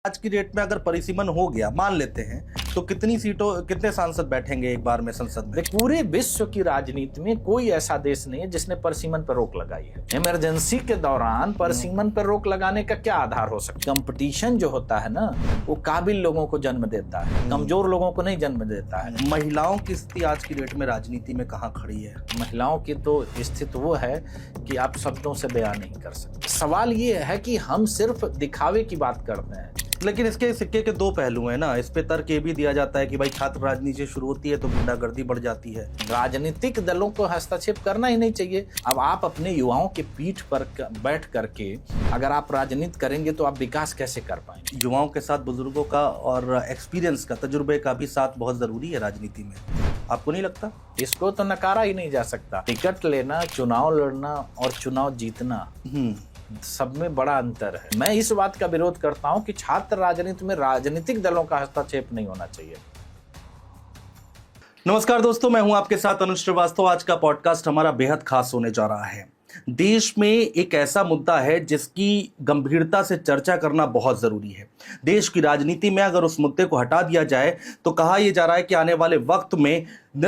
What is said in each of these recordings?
आज की डेट में अगर परिसीमन हो गया, मान लेते हैं, तो कितनी सीटों, कितने सांसद बैठेंगे एक बार में संसद में? पूरे विश्व की राजनीति में कोई ऐसा देश नहीं है जिसने परिसीमन पर रोक लगाई है। इमरजेंसी के दौरान परिसीमन पर रोक लगाने का क्या आधार हो सकता है? कंपटीशन जो होता है ना, वो काबिल लोगों को जन्म देता है, कमजोर लोगों को नहीं जन्म देता है। महिलाओं की स्थिति आज की डेट में राजनीति में कहाँ खड़ी है? महिलाओं की तो स्थिति वो है कि आप शब्दों से बयान नहीं कर सकते। सवाल ये है कि हम सिर्फ दिखावे की बात करते हैं। लेकिन इसके सिक्के के दो पहलू हैं ना। इस पे तर्क ये भी दिया जाता है कि भाई छात्र राजनीति शुरू होती है तो गुंडागर्दी बढ़ जाती है। राजनीतिक दलों को हस्तक्षेप करना ही नहीं चाहिए। अब आप अपने युवाओं के पीठ पर बैठ करके अगर आप राजनीति करेंगे तो आप विकास कैसे कर पाएंगे? युवाओं के साथ बुजुर्गों का और एक्सपीरियंस का, तजुर्बे का भी साथ बहुत जरूरी है राजनीति में, आपको नहीं लगता? इसको तो नकारा ही नहीं जा सकता। टिकट लेना, चुनाव लड़ना और चुनाव जीतना, सब में बड़ा अंतर है। मैं इस बात का विरोध करता हूं कि छात्र राजनीति में राजनीतिक दलों का हस्तक्षेप नहीं होना चाहिए। नमस्कार दोस्तों, मैं हूं आपके साथ अनुज श्रीवास्तव। आज का पॉडकास्ट हमारा बेहद खास होने जा रहा है। देश में एक ऐसा मुद्दा है जिसकी गंभीरता से चर्चा करना बहुत जरूरी है। देश की राजनीति में अगर उस मुद्दे को हटा दिया जाए तो कहा यह जा रहा है कि आने वाले वक्त में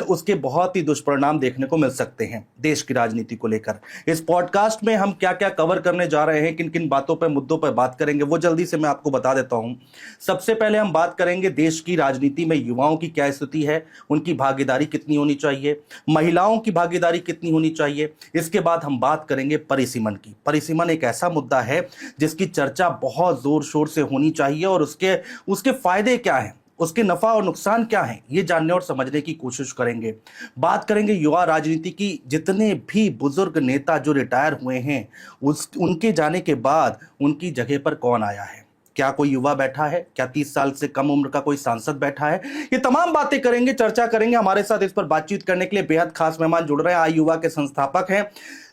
उसके बहुत ही दुष्परिणाम देखने को मिल सकते हैं देश की राजनीति को लेकर। इस पॉडकास्ट में हम क्या क्या कवर करने जा रहे हैं, किन किन बातों पर, मुद्दों पर बात करेंगे, वो जल्दी से मैं आपको बता देता हूं। सबसे पहले हम बात करेंगे देश की राजनीति में युवाओं की क्या स्थिति है, उनकी भागीदारी कितनी होनी चाहिए, महिलाओं की भागीदारी कितनी होनी चाहिए। इसके बाद हम बात करेंगे परिसीमन की। परिसीमन एक ऐसा मुद्दा है जिसकी चर्चा बहुत जोर शोर से होनी चाहिए और उसके फायदे क्या हैं, उसके नफा और नुकसान क्या हैं, ये जानने और समझने की कोशिश करेंगे। बात करेंगे युवा राजनीति की। जितने भी बुजुर्ग नेता जो रिटायर हुए हैं, उनके जाने के बाद उनकी जगह पर कौन आया है? क्या कोई युवा बैठा है? क्या 30 साल से कम उम्र का कोई सांसद बैठा है? ये तमाम बातें करेंगे, चर्चा करेंगे। हमारे साथ इस पर बातचीत करने के लिए बेहद खास मेहमान जुड़ रहे हैं। आई युवा के संस्थापक हैं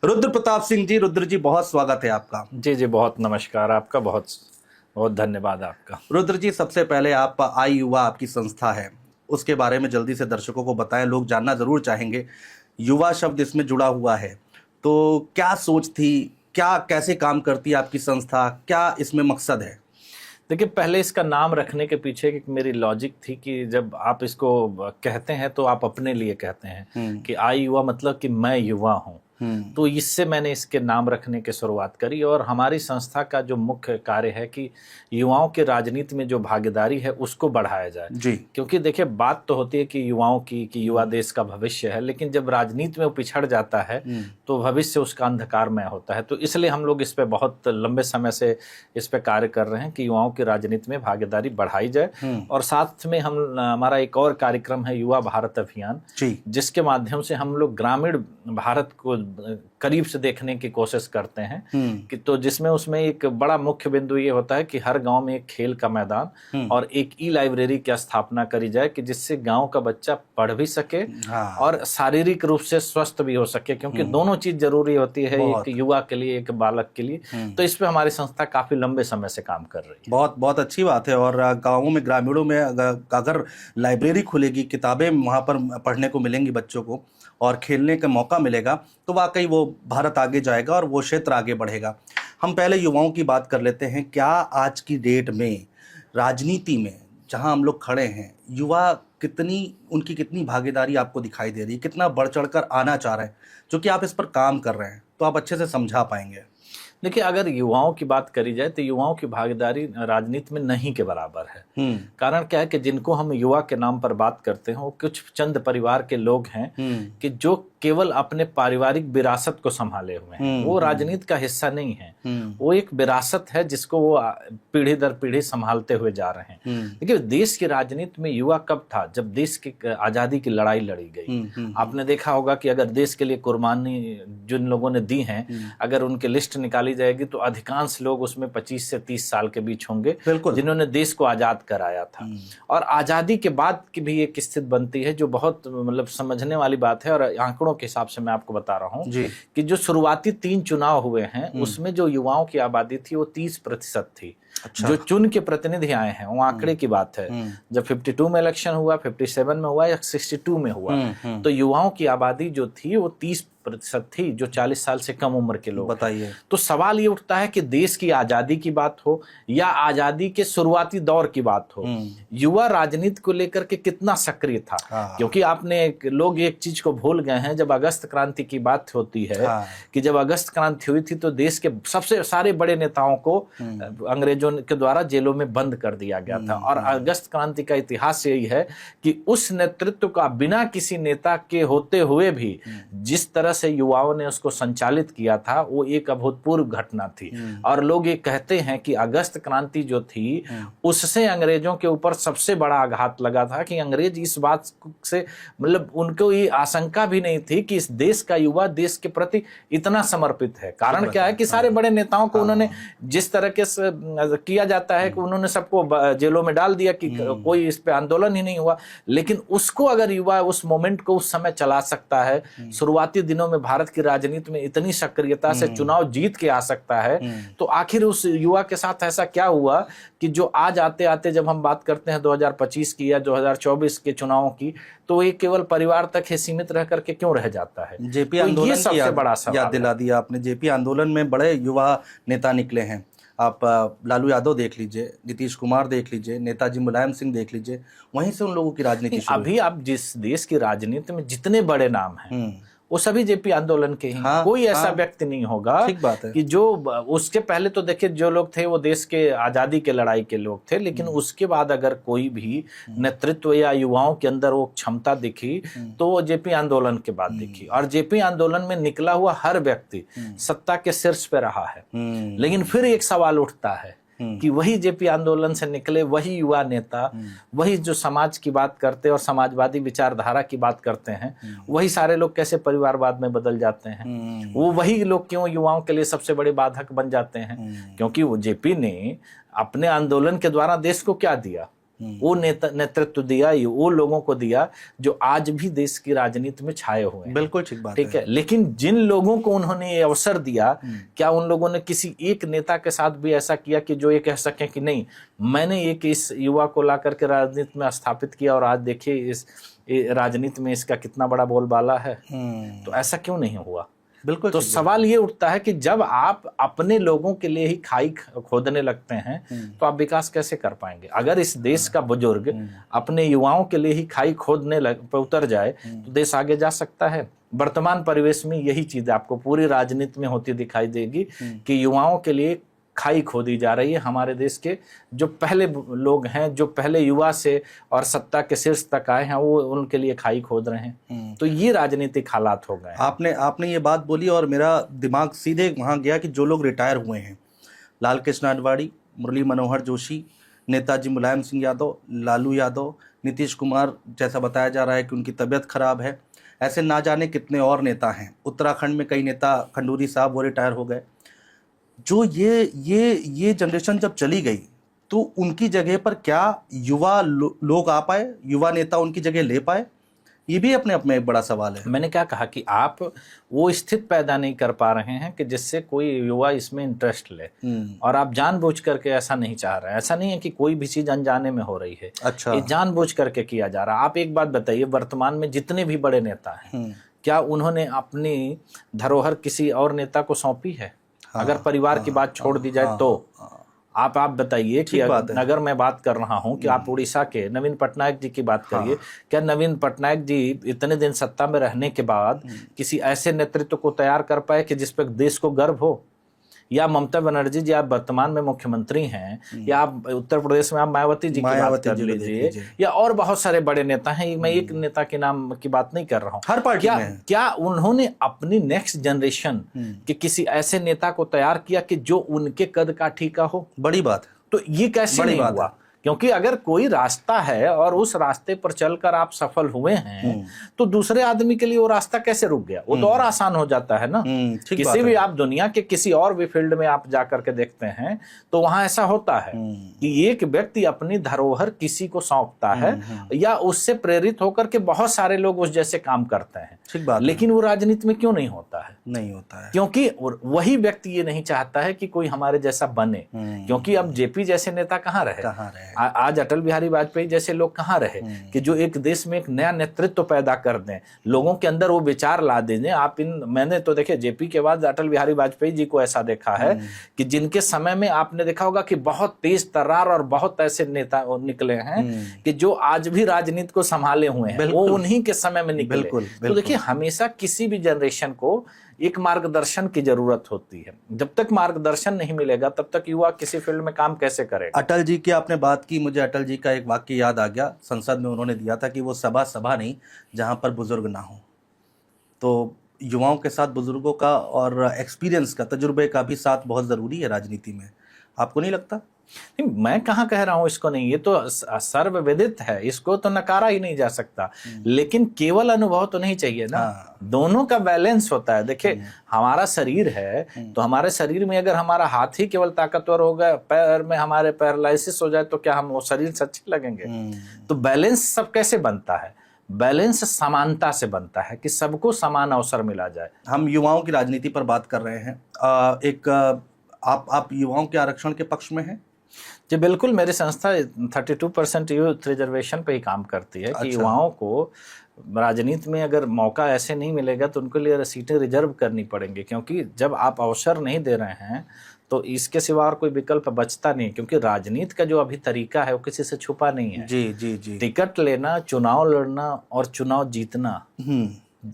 रुद्र प्रताप सिंह जी। रुद्र जी, बहुत स्वागत है आपका। जी, बहुत नमस्कार। आपका बहुत बहुत धन्यवाद आपका। रुद्र जी, सबसे पहले आप आई युवा आपकी संस्था है, उसके बारे में जल्दी से दर्शकों को बताएं। लोग जानना जरूर चाहेंगे। युवा शब्द इसमें जुड़ा हुआ है, तो क्या सोच थी, क्या कैसे काम करती है आपकी संस्था, क्या इसमें मकसद है? देखिए, पहले इसका नाम रखने के पीछे एक मेरी लॉजिक थी कि जब आप इसको कहते हैं तो आप अपने लिए कहते हैं कि आई युवा, मतलब कि मैं युवा हूँ। तो इससे मैंने इसके नाम रखने की शुरुआत करी। और हमारी संस्था का जो मुख्य कार्य है कि युवाओं के राजनीति में जो भागीदारी है उसको बढ़ाया जाए जी। क्योंकि देखिए, बात तो होती है कि युवाओं की, कि युवा देश का भविष्य है, लेकिन जब राजनीति में वो पिछड़ जाता है तो भविष्य उसका अंधकारमय होता है। तो इसलिए हम लोग इस पे बहुत लंबे समय से इस पे कार्य कर रहे हैं कि युवाओं की राजनीति में भागीदारी बढ़ाई जाए। और साथ में हमारा एक और कार्यक्रम है युवा भारत अभियान, जिसके माध्यम से हम लोग ग्रामीण भारत को करीब से देखने की कोशिश करते हैं कि तो जिसमें उसमें एक बड़ा मुख्य बिंदु ये होता है कि हर गांव में एक खेल का मैदान और एक ई लाइब्रेरी की स्थापना करी जाए कि जिससे गांव का बच्चा पढ़ भी सके और शारीरिक रूप से स्वस्थ भी हो सके, क्योंकि दोनों चीज जरूरी होती है एक युवा के लिए, एक बालक के लिए। तो इस पे हमारी संस्था काफी लंबे समय से काम कर रही है। बहुत बहुत अच्छी बात है। और गाँवों में, ग्रामीणों में अगर लाइब्रेरी खुलेगी, किताबें वहाँ पर पढ़ने को मिलेंगी बच्चों को और खेलने का मौका मिलेगा, तो वाकई वो भारत आगे जाएगा और वो क्षेत्र आगे बढ़ेगा। हम पहले युवाओं की बात कर लेते हैं। क्या आज की डेट में राजनीति में जहां हम लोग खड़े हैं, युवा उनकी कितनी भागीदारी आपको दिखाई दे रही है? कितना बढ़ चढ़कर आना चाह रहे हैं? क्योंकि आप इस पर काम कर रहे हैं तो आप अच्छे से समझा पाएंगे। देखिए, अगर युवाओं की बात करी जाए तो युवाओं की भागीदारी राजनीति में नहीं के बराबर है। कारण क्या है कि जिनको हम युवा के नाम पर बात करते हैं वो कुछ चंद परिवार के लोग हैं कि जो केवल अपने पारिवारिक विरासत को संभाले हुए हैं। वो राजनीति का हिस्सा नहीं है। वो एक विरासत है जिसको वो पीढ़ी दर पीढ़ी संभालते हुए जा रहे हैं। देखिए, देश की राजनीति में युवा कब था? जब देश की आजादी की लड़ाई लड़ी गई। आपने देखा होगा कि अगर देश के लिए कुर्बानी जिन लोगों ने दी है, अगर उनकी लिस्ट निकाली जाएगी तो अधिकांश लोग उसमें 25 से 30 साल के बीच होंगे जिन्होंने देश को आजाद कराया था। और आजादी के बाद की भी एक स्थिति बनती है जो बहुत मतलब समझने वाली बात है। और आंकड़ों के हिसाब से मैं आपको बता रहा हूं कि जो शुरुआती 3 चुनाव हुए हैं उसमें जो युवाओं की आबादी थी वो 30% थी। अच्छा। जो चुन के प्रतिनिधि आए हैं, वो आंकड़े की बात है। जब 52 में इलेक्शन हुआ, 57 में हुआ या 62 में हुआ, तो युवाओं की आबादी जो थी वो प्रतिशत थी जो 40 साल से कम उम्र के लोग। बताइए। तो सवाल ये उठता है कि देश की आजादी की बात हो या आजादी के शुरुआती दौर की बात हो, युवा राजनीति को लेकर के कितना सक्रिय था। क्योंकि लोग एक चीज को भूल गए हैं, जब अगस्त क्रांति की बात होती है कि जब अगस्त क्रांति हुई थी तो देश के सबसे सारे बड़े नेताओं को अंग्रेजों के द्वारा जेलों में बंद कर दिया गया था। और अगस्त क्रांति का इतिहास यही है कि उस नेतृत्व का बिना किसी नेता के होते हुए भी जिस तरह से युवाओं ने उसको संचालित किया था वो एक अभूतपूर्व घटना थी। और लोग ये कहते हैं कि अगस्त क्रांति जो थी उससे अंग्रेजों के ऊपर सबसे बड़ा आघात लगा था कि अंग्रेज इस बात से मतलब उनको ये आशंका भी नहीं थी कि इस देश का युवा देश के प्रति इतना समर्पित है। कारण क्या है कि सारे बड़े नेताओं को उन्होंने जिस तरह के किया जाता है कि उन्होंने सबको जेलों में डाल दिया कि कोई इस पे आंदोलन ही नहीं हुआ। लेकिन उसको अगर युवा उस मोमेंट को उस समय चला सकता है, शुरुआती दिनों में भारत की राजनीति में इतनी सक्रियता से चुनाव जीत के आ सकता है, तो आखिर उस युवा के साथ ऐसा क्या हुआ कि जो आज आते आते जब हम बात करते हैं 2025 की या 2024 के चुनावों की, तो ये केवल परिवार तक ही सीमित रह करके क्यों रह जाता है। जेपी आंदोलन ये सबसे बड़ा सवाल याद दिला दिया आपने। जेपी आंदोलन में बड़े युवा नेता निकले हैं। आप लालू यादव देख लीजिए, नीतीश कुमार देख लीजिए, नेताजी मुलायम सिंह देख लीजिए, वहीं से उन लोगों की राजनीति शुरू। अभी आप जिस देश की राजनीति में जितने बड़े नाम हैं वो सभी जेपी आंदोलन के ही। कोई ऐसा व्यक्ति नहीं होगा ठीक बात है। कि जो उसके पहले तो देखिए जो लोग थे वो देश के आजादी के लड़ाई के लोग थे, लेकिन उसके बाद अगर कोई भी नेतृत्व या युवाओं के अंदर वो क्षमता दिखी तो वो जेपी आंदोलन के बाद दिखी। और जेपी आंदोलन में निकला हुआ हर व्यक्ति सत्ता के शीर्ष पे रहा है। लेकिन फिर एक सवाल उठता है कि वही जेपी आंदोलन से निकले वही युवा नेता, वही जो समाज की बात करते और समाजवादी विचारधारा की बात करते हैं, वही सारे लोग कैसे परिवारवाद में बदल जाते हैं। वो वही लोग क्यों युवाओं के लिए सबसे बड़े बाधक बन जाते हैं। क्योंकि वो जेपी ने अपने आंदोलन के द्वारा देश को क्या दिया, वो नेतृत्व दिया, वो लोगों को दिया जो आज भी देश की राजनीति में छाए हुए हैं। बिल्कुल ठीक बात ठीक है। लेकिन जिन लोगों को उन्होंने ये अवसर दिया, क्या उन लोगों ने किसी एक नेता के साथ भी ऐसा किया कि जो ये कह सके कि नहीं मैंने एक इस युवा को ला करके राजनीति में स्थापित किया और आज देखिए इस राजनीति में इसका कितना बड़ा बोलबाला है। तो ऐसा क्यों नहीं हुआ। बिल्कुल। तो सवाल ये उठता है कि जब आप अपने लोगों के लिए ही खाई खोदने लगते हैं तो आप विकास कैसे कर पाएंगे। अगर इस देश का बुजुर्ग अपने युवाओं के लिए ही खाई खोदने पर उतर जाए तो देश आगे जा सकता है। वर्तमान परिवेश में यही चीज आपको पूरी राजनीति में होती दिखाई देगी कि युवाओं के लिए खाई खोदी जा रही है। हमारे देश के जो पहले लोग हैं, जो पहले युवा से और सत्ता के शीर्ष तक आए हैं, वो उनके लिए खाई खोद रहे हैं। तो ये राजनीतिक हालात हो गए। आपने ये बात बोली और मेरा दिमाग सीधे वहां गया कि जो लोग रिटायर हुए हैं, लाल कृष्ण आडवाणी, मुरली मनोहर जोशी, नेताजी मुलायम सिंह यादव, लालू यादव, नीतीश कुमार, जैसा बताया जा रहा है कि उनकी तबीयत खराब है, ऐसे ना जाने कितने और नेता हैं। उत्तराखंड में कई नेता, खंडूरी साहब, वो रिटायर हो गए। जो ये जनरेशन जब चली गई तो उनकी जगह पर क्या युवा लोग आ पाए, युवा नेता उनकी जगह ले पाए, ये भी अपने आप में एक बड़ा सवाल है। मैंने क्या कहा कि आप वो स्थिति पैदा नहीं कर पा रहे हैं कि जिससे कोई युवा इसमें इंटरेस्ट ले, और आप जानबूझ करके ऐसा नहीं चाह रहे हैं। ऐसा नहीं है कि कोई भी चीज अनजाने में हो रही है। अच्छा। ये जानबूझ करके किया जा रहा है। आप एक बात बताइए, वर्तमान में जितने भी बड़े नेता हैं क्या उन्होंने अपनी धरोहर किसी और नेता को सौंपी है? अगर परिवार की बात छोड़ दी जाए तो आप बताइए कि अगर मैं बात कर रहा हूं कि आप उड़ीसा के नवीन पटनायक जी की बात करिए, क्या नवीन पटनायक जी इतने दिन सत्ता में रहने के बाद किसी ऐसे नेतृत्व को तैयार कर पाए कि जिस पर देश को गर्व हो? या ममता बनर्जी जी आप वर्तमान में मुख्यमंत्री हैं, या आप उत्तर प्रदेश में आप मायावती जी की बात कर लीजिए, या और बहुत सारे बड़े नेता हैं। मैं एक नेता के नाम की बात नहीं कर रहा हूं, हर पार्टी में। क्या उन्होंने अपनी नेक्स्ट जनरेशन के किसी ऐसे नेता को तैयार किया कि जो उनके कद काठी का हो? बड़ी बात है। तो ये कैसे नहीं हुआ? क्योंकि अगर कोई रास्ता है और उस रास्ते पर चलकर आप सफल हुए हैं तो दूसरे आदमी के लिए वो रास्ता कैसे रुक गया? वो तो और आसान हो जाता है ना। किसी भी आप दुनिया के किसी और भी फील्ड में आप जाकर के देखते हैं तो वहां ऐसा होता है कि एक व्यक्ति अपनी धरोहर किसी को सौंपता है या उससे प्रेरित होकर के बहुत सारे लोग उस जैसे काम करते हैं। ठीक बात। लेकिन वो राजनीति में क्यों नहीं होता है? नहीं होता है क्योंकि वही व्यक्ति ये नहीं चाहता है कि कोई हमारे जैसा बने। क्योंकि अब जेपी जैसे नेता कहाँ रहे? आज अटल बिहारी वाजपेयी जैसे लोग कहाँ रहे कि जो एक देश में एक नया नेतृत्व पैदा कर दें, लोगों के अंदर वो विचार ला दें। मैंने तो देखे जेपी के बाद अटल बिहारी वाजपेयी जी को ऐसा देखा है कि जिनके समय में आपने देखा होगा कि बहुत तेज तर्रार और बहुत ऐसे नेता निकले हैं कि जो आज भी राजनीति को संभाले हुए हैं, वो उन्हीं के समय में निकले। तो देखिए, हमेशा किसी भी जनरेशन को एक मार्गदर्शन की जरूरत होती है। जब तक मार्गदर्शन नहीं मिलेगा तब तक युवा किसी फील्ड में काम कैसे करेगा। अटल जी की आपने बात की, मुझे अटल जी का एक वाक्य याद आ गया। संसद में उन्होंने दिया था कि वो सभा नहीं जहां पर बुजुर्ग ना हो। तो युवाओं के साथ बुजुर्गों का और एक्सपीरियंस का, तजुर्बे का भी साथ बहुत जरूरी है राजनीति में, आपको नहीं लगता? नहीं, मैं कहाँ कह रहा हूं इसको नहीं, ये तो सर्वविदित है, इसको तो नकारा ही नहीं जा सकता। लेकिन केवल अनुभव तो नहीं चाहिए ना, दोनों का बैलेंस होता है। देखिए, हमारा शरीर है तो हमारे शरीर में अगर हमारा हाथ ही केवल ताकतवर हो गया, पैर में हमारे पैरालिसिस हो जाए तो क्या हम वो शरीर से अच्छे लगेंगे? तो बैलेंस सब कैसे बनता है? बैलेंस समानता से बनता है कि सबको समान अवसर मिला जाए। हम युवाओं की राजनीति पर बात कर रहे हैं। आप युवाओं के आरक्षण के पक्ष में हैं? जी बिल्कुल, मेरी संस्था 32% यूथ रिजर्वेशन पे ही काम करती है। कि युवाओं को राजनीति में अगर मौका ऐसे नहीं मिलेगा तो उनके लिए सीटें रिजर्व करनी पड़ेंगी, क्योंकि जब आप अवसर नहीं दे रहे हैं तो इसके सिवा और कोई विकल्प बचता नहीं, क्योंकि राजनीति का जो अभी तरीका है वो किसी से छुपा नहीं है। जी जी जी। टिकट लेना, चुनाव लड़ना और चुनाव जीतना,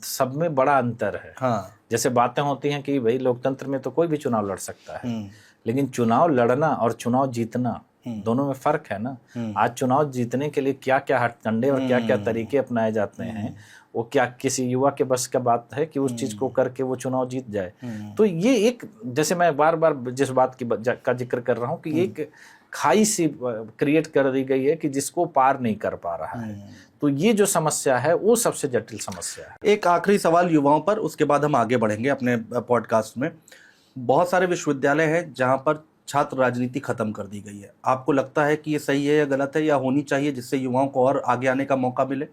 सब में बड़ा अंतर है। हाँ। जैसे बातें होती हैं कि भाई लोकतंत्र में तो कोई भी चुनाव लड़ सकता है, लेकिन चुनाव लड़ना और चुनाव जीतना दोनों में फर्क है ना। आज चुनाव जीतने के लिए क्या क्या हथकंडे और क्या क्या तरीके अपनाए जाते हैं, वो क्या किसी युवा के बस का बात है कि उस चीज को करके वो चुनाव जीत जाए? तो ये एक, जैसे मैं बार बार जिस बात का जिक्र कर रहा हूँ कि एक खाई सी क्रिएट कर दी गई है कि जिसको पार नहीं कर पा रहा है। तो ये जो समस्या है वो सबसे जटिल समस्या है। एक आखिरी सवाल युवाओं पर, उसके बाद हम आगे बढ़ेंगे अपने पॉडकास्ट में। बहुत सारे विश्वविद्यालय हैं जहां पर छात्र राजनीति खत्म कर दी गई है। आपको लगता है कि ये सही है या गलत है, या होनी चाहिए जिससे युवाओं को और आगे आने का मौका मिले?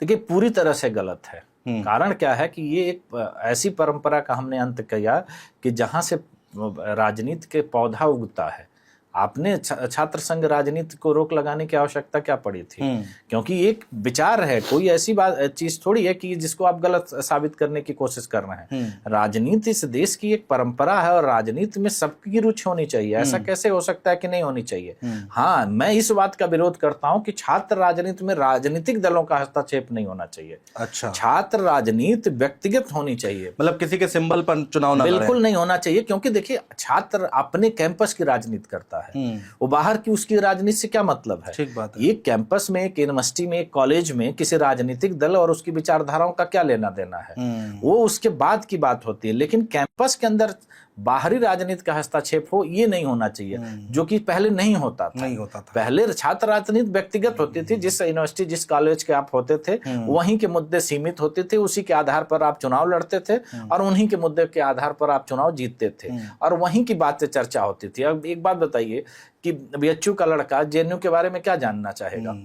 देखिए, पूरी तरह से गलत है। कारण क्या है कि ये एक ऐसी परंपरा का हमने अंत किया कि जहां से राजनीति के पौधा उगता है। आपने छात्र संघ राजनीति को रोक लगाने की आवश्यकता क्या पड़ी थी? क्योंकि एक विचार है, कोई ऐसी बात चीज थोड़ी है कि जिसको आप गलत साबित करने की कोशिश कर रहे हैं। राजनीति इस देश की एक परंपरा है और राजनीति में सबकी रुचि होनी चाहिए। ऐसा कैसे हो सकता है कि नहीं होनी चाहिए? हाँ, मैं इस बात का विरोध करता हूं कि छात्र राजनीति में राजनीतिक दलों का हस्तक्षेप नहीं होना चाहिए। अच्छा। छात्र राजनीति व्यक्तिगत होनी चाहिए, मतलब किसी के सिंबल पर चुनाव ना बिल्कुल नहीं होना चाहिए। क्योंकि देखिए, छात्र अपने कैंपस की राजनीति करता है, वो बाहर की उसकी राजनीति से क्या मतलब है? ठीक बात है। ये कैंपस में, एक यूनिवर्सिटी में, एक कॉलेज में किसी राजनीतिक दल और उसकी विचारधाराओं का क्या लेना देना है? वो उसके बाद की बात होती है। लेकिन कैंपस के अंदर बाहरी राजनीति का हस्तक्षेप हो, ये नहीं होना चाहिए, जो कि पहले नहीं होता था। पहले छात्र राजनीति व्यक्तिगत होती थी। जिस यूनिवर्सिटी, जिस कॉलेज के आप होते थे, वहीं के मुद्दे सीमित होते थे, उसी के आधार पर आप चुनाव लड़ते थे और उन्हीं के मुद्दे के आधार पर आप चुनाव जीतते थे और वहीं की बातें चर्चा होती थी। अब एक बात बताइए कि बीएचयू का लड़का जेएनयू के बारे में क्या जानना चाहेगा?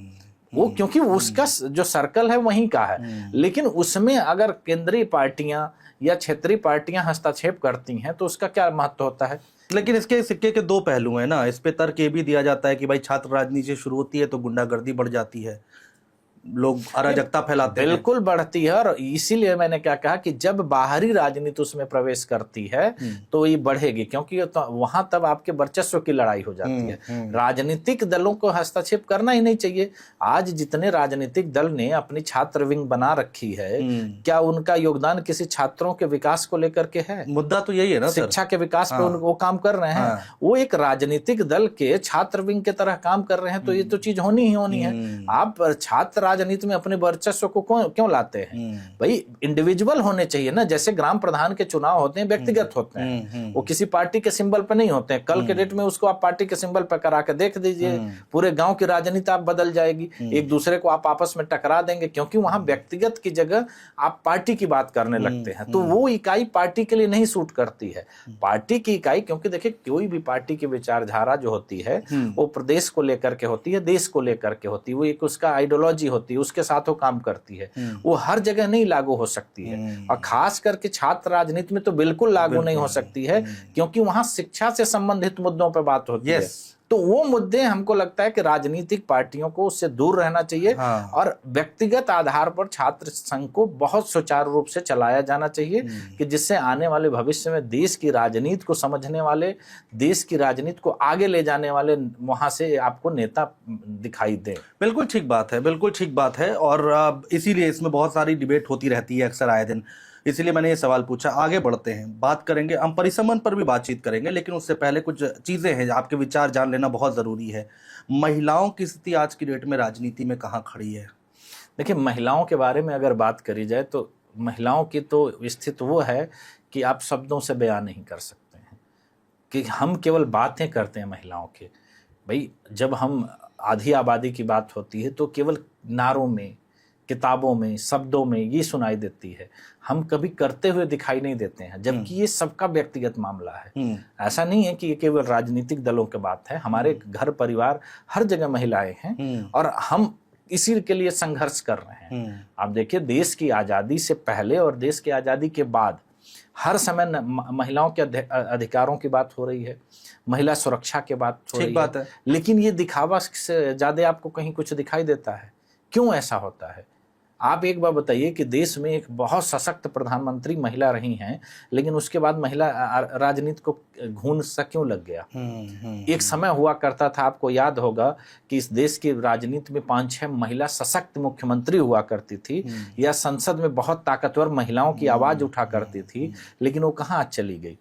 वो क्योंकि उसका जो सर्कल है वहीं का है। लेकिन उसमें अगर केंद्रीय पार्टियां या क्षेत्रीय पार्टियां हस्तक्षेप करती हैं तो उसका क्या महत्व होता है? लेकिन इसके सिक्के के दो पहलू हैं ना। इस पे तर्क ये भी दिया जाता है कि भाई छात्र राजनीति शुरू होती है तो गुंडागर्दी बढ़ जाती है, लोग अराजकता फैलाते हैं। बिल्कुल बढ़ती है, और इसीलिए मैंने क्या कहा कि जब बाहरी राजनीति उसमें प्रवेश करती है तो ये बढ़ेगी, क्योंकि तो वहां तब आपके वर्चस्व की लड़ाई हो जाती है। राजनीतिक दलों को हस्तक्षेप करना ही नहीं चाहिए। आज जितने राजनीतिक दल ने अपनी छात्र विंग बना रखी है, क्या उनका योगदान किसी छात्रों के विकास को लेकर के है? मुद्दा तो यही है ना, शिक्षा के विकास पे वो काम कर रहे हैं। वो एक राजनीतिक दल के छात्र विंग के तरह काम कर रहे हैं, तो ये तो चीज होनी ही होनी है। आप छात्र राजनीति में अपने वर्चस्व को क्यों लाते हैं? भाई इंडिविजुअल होने चाहिए ना। जैसे ग्राम प्रधान के चुनाव होते हैं, व्यक्तिगत होते हैं, वो किसी पार्टी के सिंबल पर नहीं होते हैं। कल के डेट में उसको आप पार्टी के सिंबल पर करा के देख दीजिए, पूरे गांव की राजनीति आप बदल जाएगी। एक दूसरे को आप आपस में टकरा देंगे, क्योंकि वहां व्यक्तिगत की जगह आप पार्टी की बात करने लगते हैं। तो वो इकाई पार्टी के लिए नहीं सूट करती है। पार्टी की इकाई, क्योंकि देखिए कोई भी पार्टी की विचारधारा जो होती है वो प्रदेश को लेकर के होती है, देश को लेकर के होती है, वो एक उसका आइडियोलॉजी होती है, उसके साथ वो काम करती है। वो हर जगह नहीं लागू हो सकती है, और खास करके छात्र राजनीति में तो बिल्कुल लागू नहीं हो सकती है, क्योंकि वहां शिक्षा से संबंधित मुद्दों पर बात होती है। तो वो मुद्दे हमको लगता है कि राजनीतिक पार्टियों को उससे दूर रहना चाहिए। हाँ। और व्यक्तिगत आधार पर छात्र संघ को बहुत सुचारू रूप से चलाया जाना चाहिए कि जिससे आने वाले भविष्य में देश की राजनीति को समझने वाले, देश की राजनीति को आगे ले जाने वाले वहां से आपको नेता दिखाई दे। बिल्कुल ठीक बात है, बिल्कुल ठीक बात है। और इसीलिए इसमें बहुत सारी डिबेट होती रहती है अक्सर आए दिन, इसीलिए मैंने ये सवाल पूछा। आगे बढ़ते हैं, बात करेंगे, हम परिसमन पर भी बातचीत करेंगे, लेकिन उससे पहले कुछ चीज़ें हैं, आपके विचार जान लेना बहुत ज़रूरी है। महिलाओं की स्थिति आज की डेट में राजनीति में कहाँ खड़ी है? देखिए, महिलाओं के बारे में अगर बात करी जाए तो महिलाओं की तो स्थिति वो है कि आप शब्दों से बयान नहीं कर सकते हैं, कि हम केवल बातें करते हैं महिलाओं के। भाई, जब हम आधी आबादी की बात होती है तो केवल नारों में, किताबों में, शब्दों में ये सुनाई देती है, हम कभी करते हुए दिखाई नहीं देते हैं, जबकि ये सबका व्यक्तिगत मामला है। ऐसा नहीं है कि ये केवल राजनीतिक दलों की बात है, हमारे घर परिवार हर जगह महिलाएं हैं और हम इसी के लिए संघर्ष कर रहे हैं। आप देखिए, देश की आज़ादी से पहले और देश की आज़ादी के बाद हर समय महिलाओं के अधिकारों की बात हो रही है, महिला सुरक्षा की बात हो रही है, लेकिन ये दिखावा से ज्यादा आपको कहीं कुछ दिखाई देता है? क्यों ऐसा होता है? आप एक बार बताइए कि देश में एक बहुत सशक्त प्रधानमंत्री महिला रही हैं, लेकिन उसके बाद महिला राजनीति को घून सा क्यों लग गया? एक समय हुआ करता था, आपको याद होगा कि इस देश की राजनीति में 5-6 महिला सशक्त मुख्यमंत्री हुआ करती थी, या संसद में बहुत ताकतवर महिलाओं की आवाज उठा करती थी, लेकिन वो कहाँ चली गई?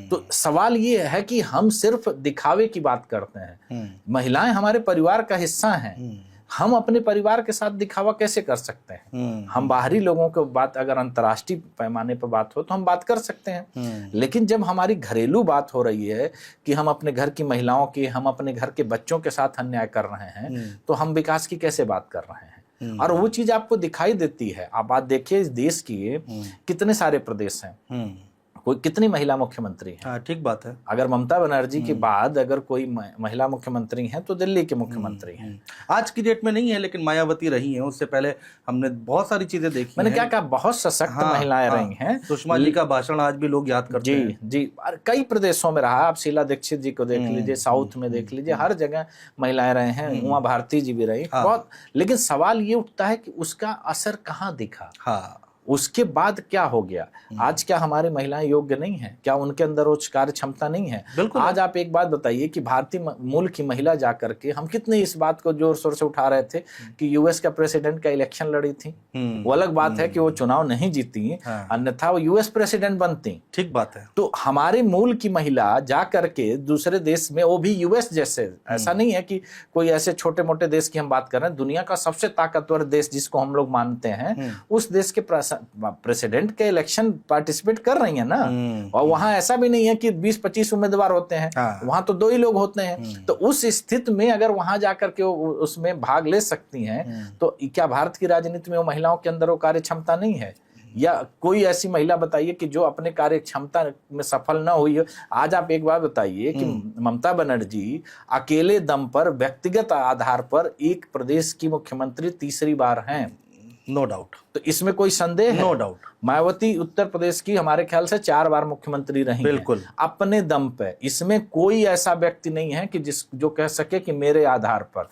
तो सवाल ये है कि हम सिर्फ दिखावे की बात करते हैं। महिलाएं हमारे परिवार का हिस्सा हैं, हम अपने परिवार के साथ दिखावा कैसे कर सकते हैं? हम बाहरी लोगों को बात, अगर अंतर्राष्ट्रीय पैमाने पर बात हो तो हम बात कर सकते हैं, लेकिन जब हमारी घरेलू बात हो रही है कि हम अपने घर की महिलाओं की, हम अपने घर के बच्चों के साथ अन्याय कर रहे हैं, तो हम विकास की कैसे बात कर रहे हैं? और वो चीज आपको दिखाई देती है। आप बात देखिए, इस देश की कितने सारे प्रदेश हैं, कोई कितनी महिला मुख्यमंत्री है? हाँ, ठीक बात है। अगर ममता बनर्जी के बाद अगर कोई महिला मुख्यमंत्री हैं तो दिल्ली के मुख्यमंत्री हैं। आज की डेट में नहीं है, लेकिन मायावती रही हैं, उससे पहले हमने बहुत सारी चीजें देखी। मैंने क्या कहा, बहुत सशक्त महिलाएं रही हैं। सुषमा जी का भाषण आज भी लोग याद करते हैं। जी, कई प्रदेशों में रहा। आप शीला दीक्षित जी को देख लीजिए, साउथ में देख लीजिए, हर जगह महिलाएं रहे हैं। उमा भारती जी भी रही बहुत। लेकिन सवाल ये उठता है कि उसका असर कहाँ दिखा? उसके बाद क्या हो गया? आज क्या हमारी महिलाएं योग्य नहीं है? क्या उनके अंदर वो कार्य क्षमता नहीं है? आज आप एक बात बताइए कि भारतीय मूल की महिला जाकर के, हम कितने इस बात को जोर शोर से उठा रहे थे कि यूएस का प्रेसिडेंट का इलेक्शन लड़ी थी। वो अलग बात है कि वो चुनाव नहीं जीती, अन्यथा वो यूएस प्रेसिडेंट बनती। ठीक बात है। तो हमारे मूल की महिला जा करके दूसरे देश में, वो भी यूएस जैसे, ऐसा नहीं है कि कोई ऐसे छोटे मोटे देश की हम बात कर रहे हैं, दुनिया का सबसे ताकतवर देश जिसको हम लोग मानते हैं, उस देश के प्रेसिडेंट के इलेक्शन पार्टिसिपेट कर रही है ना। और वहां ऐसा भी नहीं है कि 20-25 उम्मीदवार होते हैं, वहां तो 2 ही लोग होते हैं। तो उस स्थिति में अगर वहां जाकर के उसमें भाग ले सकती हैं, तो क्या भारत की राजनीति में वो महिलाओं के अंदर वो कार्य क्षमता नहीं है? या कोई ऐसी महिला बताइए कि जो अपने कार्य क्षमता में सफल ना हुई हो। आज आप एक बात बताइए कि ममता बनर्जी अकेले दम पर, व्यक्तिगत आधार पर एक प्रदेश की मुख्यमंत्री तीसरी बार हैं। No doubt. तो इसमें कोई संदेह है? No doubt. मायावती उत्तर प्रदेश की हमारे ख्याल से 4 बार मुख्यमंत्री रही बिल्कुल अपने दम पे। इसमें कोई ऐसा व्यक्ति नहीं है कि जो कह सके कि मेरे आधार पर।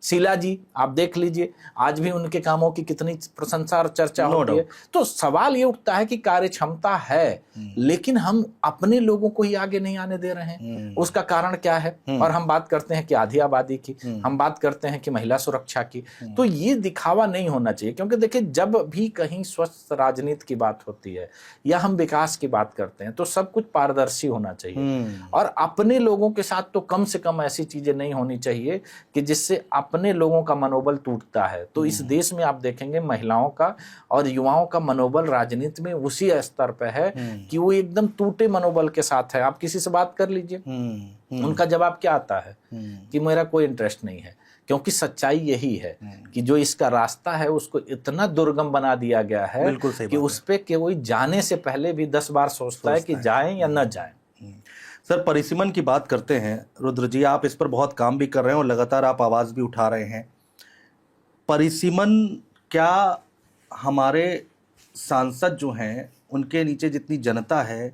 शीला जी आप देख लीजिए, आज भी उनके कामों की कितनी प्रशंसा और चर्चा होती है। तो सवाल ये उठता है कि कार्य क्षमता है, लेकिन हम अपने लोगों को ही आगे नहीं आने दे रहे हैं। उसका कारण क्या है? और हम बात करते हैं कि आधी आबादी की, हम बात करते हैं कि महिला सुरक्षा की। तो ये दिखावा नहीं होना चाहिए, क्योंकि देखिए, जब भी कहीं स्वस्थ राजनीति की बात होती है या हम विकास की बात करते हैं, तो सब कुछ पारदर्शी होना चाहिए। और अपने लोगों के साथ तो कम से कम ऐसी चीजें नहीं होनी चाहिए कि जिससे अपने लोगों का मनोबल टूटता है। तो इस देश में आप देखेंगे महिलाओं का और युवाओं का मनोबल राजनीति में उसी स्तर पर है कि वो एकदम टूटे मनोबल के साथ है। आप किसी से बात कर लीजिए, उनका जवाब क्या आता है कि मेरा कोई इंटरेस्ट नहीं है। क्योंकि सच्चाई यही है कि जो इसका रास्ता है उसको इतना दुर्गम बना दिया गया है कि उस पे कोई जाने से पहले भी 10 बार सोचता है कि जाएं या न जाएं। सर, परिसीमन की बात करते हैं। रुद्र जी, आप इस पर बहुत काम भी कर रहे हैं और लगातार आप आवाज़ भी उठा रहे हैं। परिसीमन, क्या हमारे सांसद जो हैं उनके नीचे जितनी जनता है,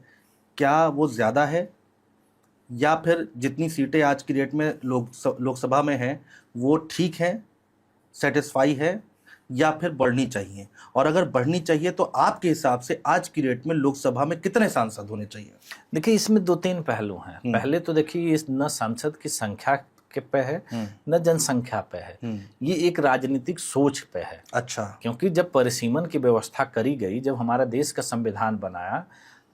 क्या वो ज़्यादा है? या फिर जितनी सीटें आज की डेट में लोकसभा में हैं वो ठीक है, सेटिस्फाई है, या फिर बढ़नी चाहिए? और अगर बढ़नी चाहिए तो आपके हिसाब से आज की डेट में लोकसभा में कितने सांसद होने चाहिए? देखिए, इसमें 2-3 पहलू हैं। पहले तो देखिए, इस न सांसद की संख्या के पे है, न जनसंख्या पे है, ये एक राजनीतिक सोच पे है। अच्छा। क्योंकि जब परिसीमन की व्यवस्था करी गई, जब हमारा देश का संविधान बनाया,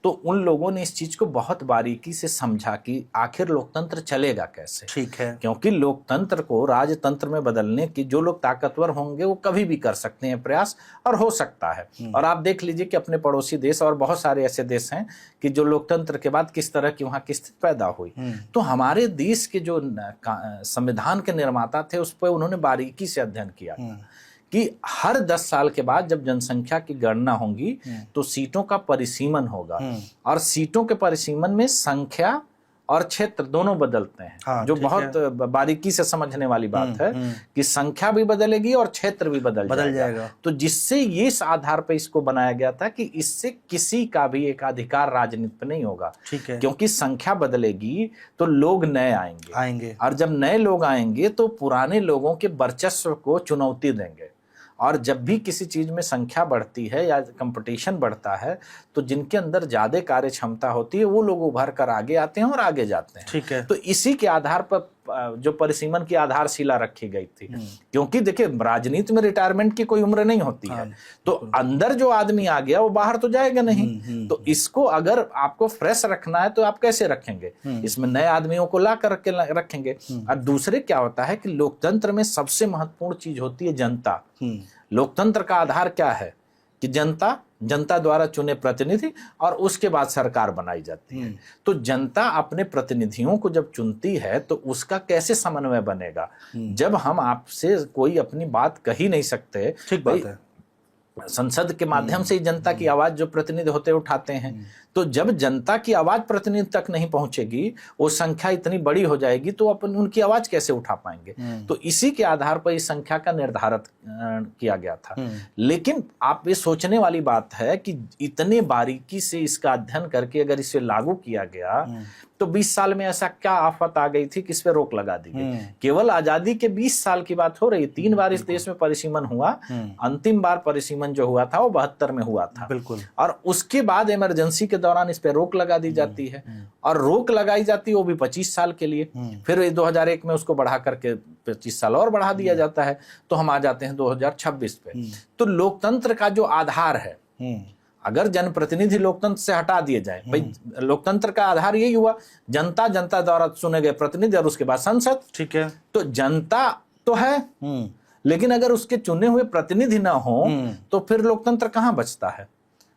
तो उन लोगों ने इस चीज को बहुत बारीकी से समझा कि आखिर लोकतंत्र चलेगा कैसे। ठीक है। क्योंकि लोकतंत्र को राजतंत्र में बदलने की जो लोग ताकतवर होंगे वो कभी भी कर सकते हैं प्रयास, और हो सकता है। और आप देख लीजिए कि अपने पड़ोसी देश और बहुत सारे ऐसे देश हैं कि जो लोकतंत्र के बाद किस तरह की वहां की स्थिति पैदा हुई। तो हमारे देश के जो संविधान के निर्माता थे उस पर उन्होंने बारीकी से अध्ययन किया कि हर 10 साल के बाद जब जनसंख्या की गणना होगी तो सीटों का परिसीमन होगा, और सीटों के परिसीमन में संख्या और क्षेत्र दोनों बदलते हैं। हाँ, जो बहुत बारीकी से समझने वाली बात है कि संख्या भी बदलेगी और क्षेत्र भी बदल जाएगा। तो जिससे ये इस आधार पर इसको बनाया गया था कि इससे किसी का भी एक अधिकार राजनीति पे नहीं होगा। ठीक है। क्योंकि संख्या बदलेगी तो लोग नए आएंगे, और जब नए लोग आएंगे तो पुराने लोगों के वर्चस्व को चुनौती देंगे। और जब भी किसी चीज में संख्या बढ़ती है या कंपटीशन बढ़ता है तो जिनके अंदर ज्यादा कार्य क्षमता होती है वो लोग उभर कर आगे आते हैं और आगे जाते हैं। ठीक है। तो इसी के आधार पर जो परिसीमन की आधारशिला रखी गई थी, क्योंकि देखिए राजनीति में रिटायरमेंट की कोई उम्र नहीं होती है। तो अंदर जो आदमी आ गया वो बाहर तो जाएगा नहीं। तो इसको अगर आपको फ्रेश रखना है तो आप कैसे रखेंगे? इसमें नए आदमियों को ला कर रखेंगे। और दूसरे क्या होता है कि लोकतंत्र में सबसे महत्वपूर्ण चीज होती है जनता। लोकतंत्र का आधार क्या है कि जनता द्वारा चुने प्रतिनिधि, और उसके बाद सरकार बनाई जाती है। तो जनता अपने प्रतिनिधियों को जब चुनती है तो उसका कैसे समन्वय बनेगा? जब हम आपसे कोई अपनी बात कही नहीं सकते, ठीक बात है, संसद के माध्यम से ही जनता की आवाज जो प्रतिनिधि होते उठाते हैं। तो जब जनता की आवाज प्रतिनिधि तक नहीं पहुंचेगी, वो संख्या इतनी बड़ी हो जाएगी तो अपन उनकी आवाज कैसे उठा पाएंगे? तो इसी के आधार पर इस संख्या का निर्धारित किया गया था। लेकिन आप ये सोचने वाली बात है कि इतने बारीकी से इसका अध्ययन करके अगर इसे लागू किया गया तो 20 साल में ऐसा क्या आफत आ गई थी कि इस पे रोक लगा दी गई। केवल आजादी के 20 साल की बात हो रही। 3 बार इस देश में परिसीमन हुआ। अंतिम बार परिसीमन जो हुआ था वो 72 में हुआ था। बिल्कुल। और उसके बाद इमरजेंसी के दौरान इस पे रोक लगा दी जाती है, और रोक लगाई जाती है वो भी 25 साल के लिए। फिर 2001 में उसको बढ़ा करके 25 साल और बढ़ा दिया जाता है, तो हम आ जाते हैं 2026 पे। तो लोकतंत्र का जो आधार है, अगर जनप्रतिनिधि लोकतंत्र से हटा दिए जाए, भाई लोकतंत्र का आधार यही हुआ जनता द्वारा चुने गए प्रतिनिधि और उसके बाद संसद। ठीक है। तो जनता तो है, लेकिन अगर उसके चुने हुए प्रतिनिधि ना हो तो फिर लोकतंत्र कहां बचता है?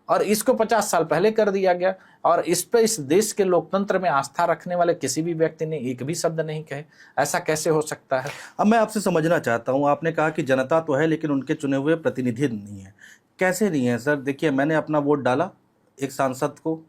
और इसको 50 साल पहले कर दिया गया, और इस पे इस देश के लोकतंत्र में आस्था रखने वाले किसी भी व्यक्ति ने एक भी शब्द नहीं कहे। ऐसा कैसे हो सकता है? अब मैं आपसे समझना चाहता हूं, आपने कहा कि जनता तो है लेकिन उनके चुने हुए प्रतिनिधि नहीं है। कैसे नहीं है सर? देखिए, मैंने अपना वोट डाला एक सांसद को,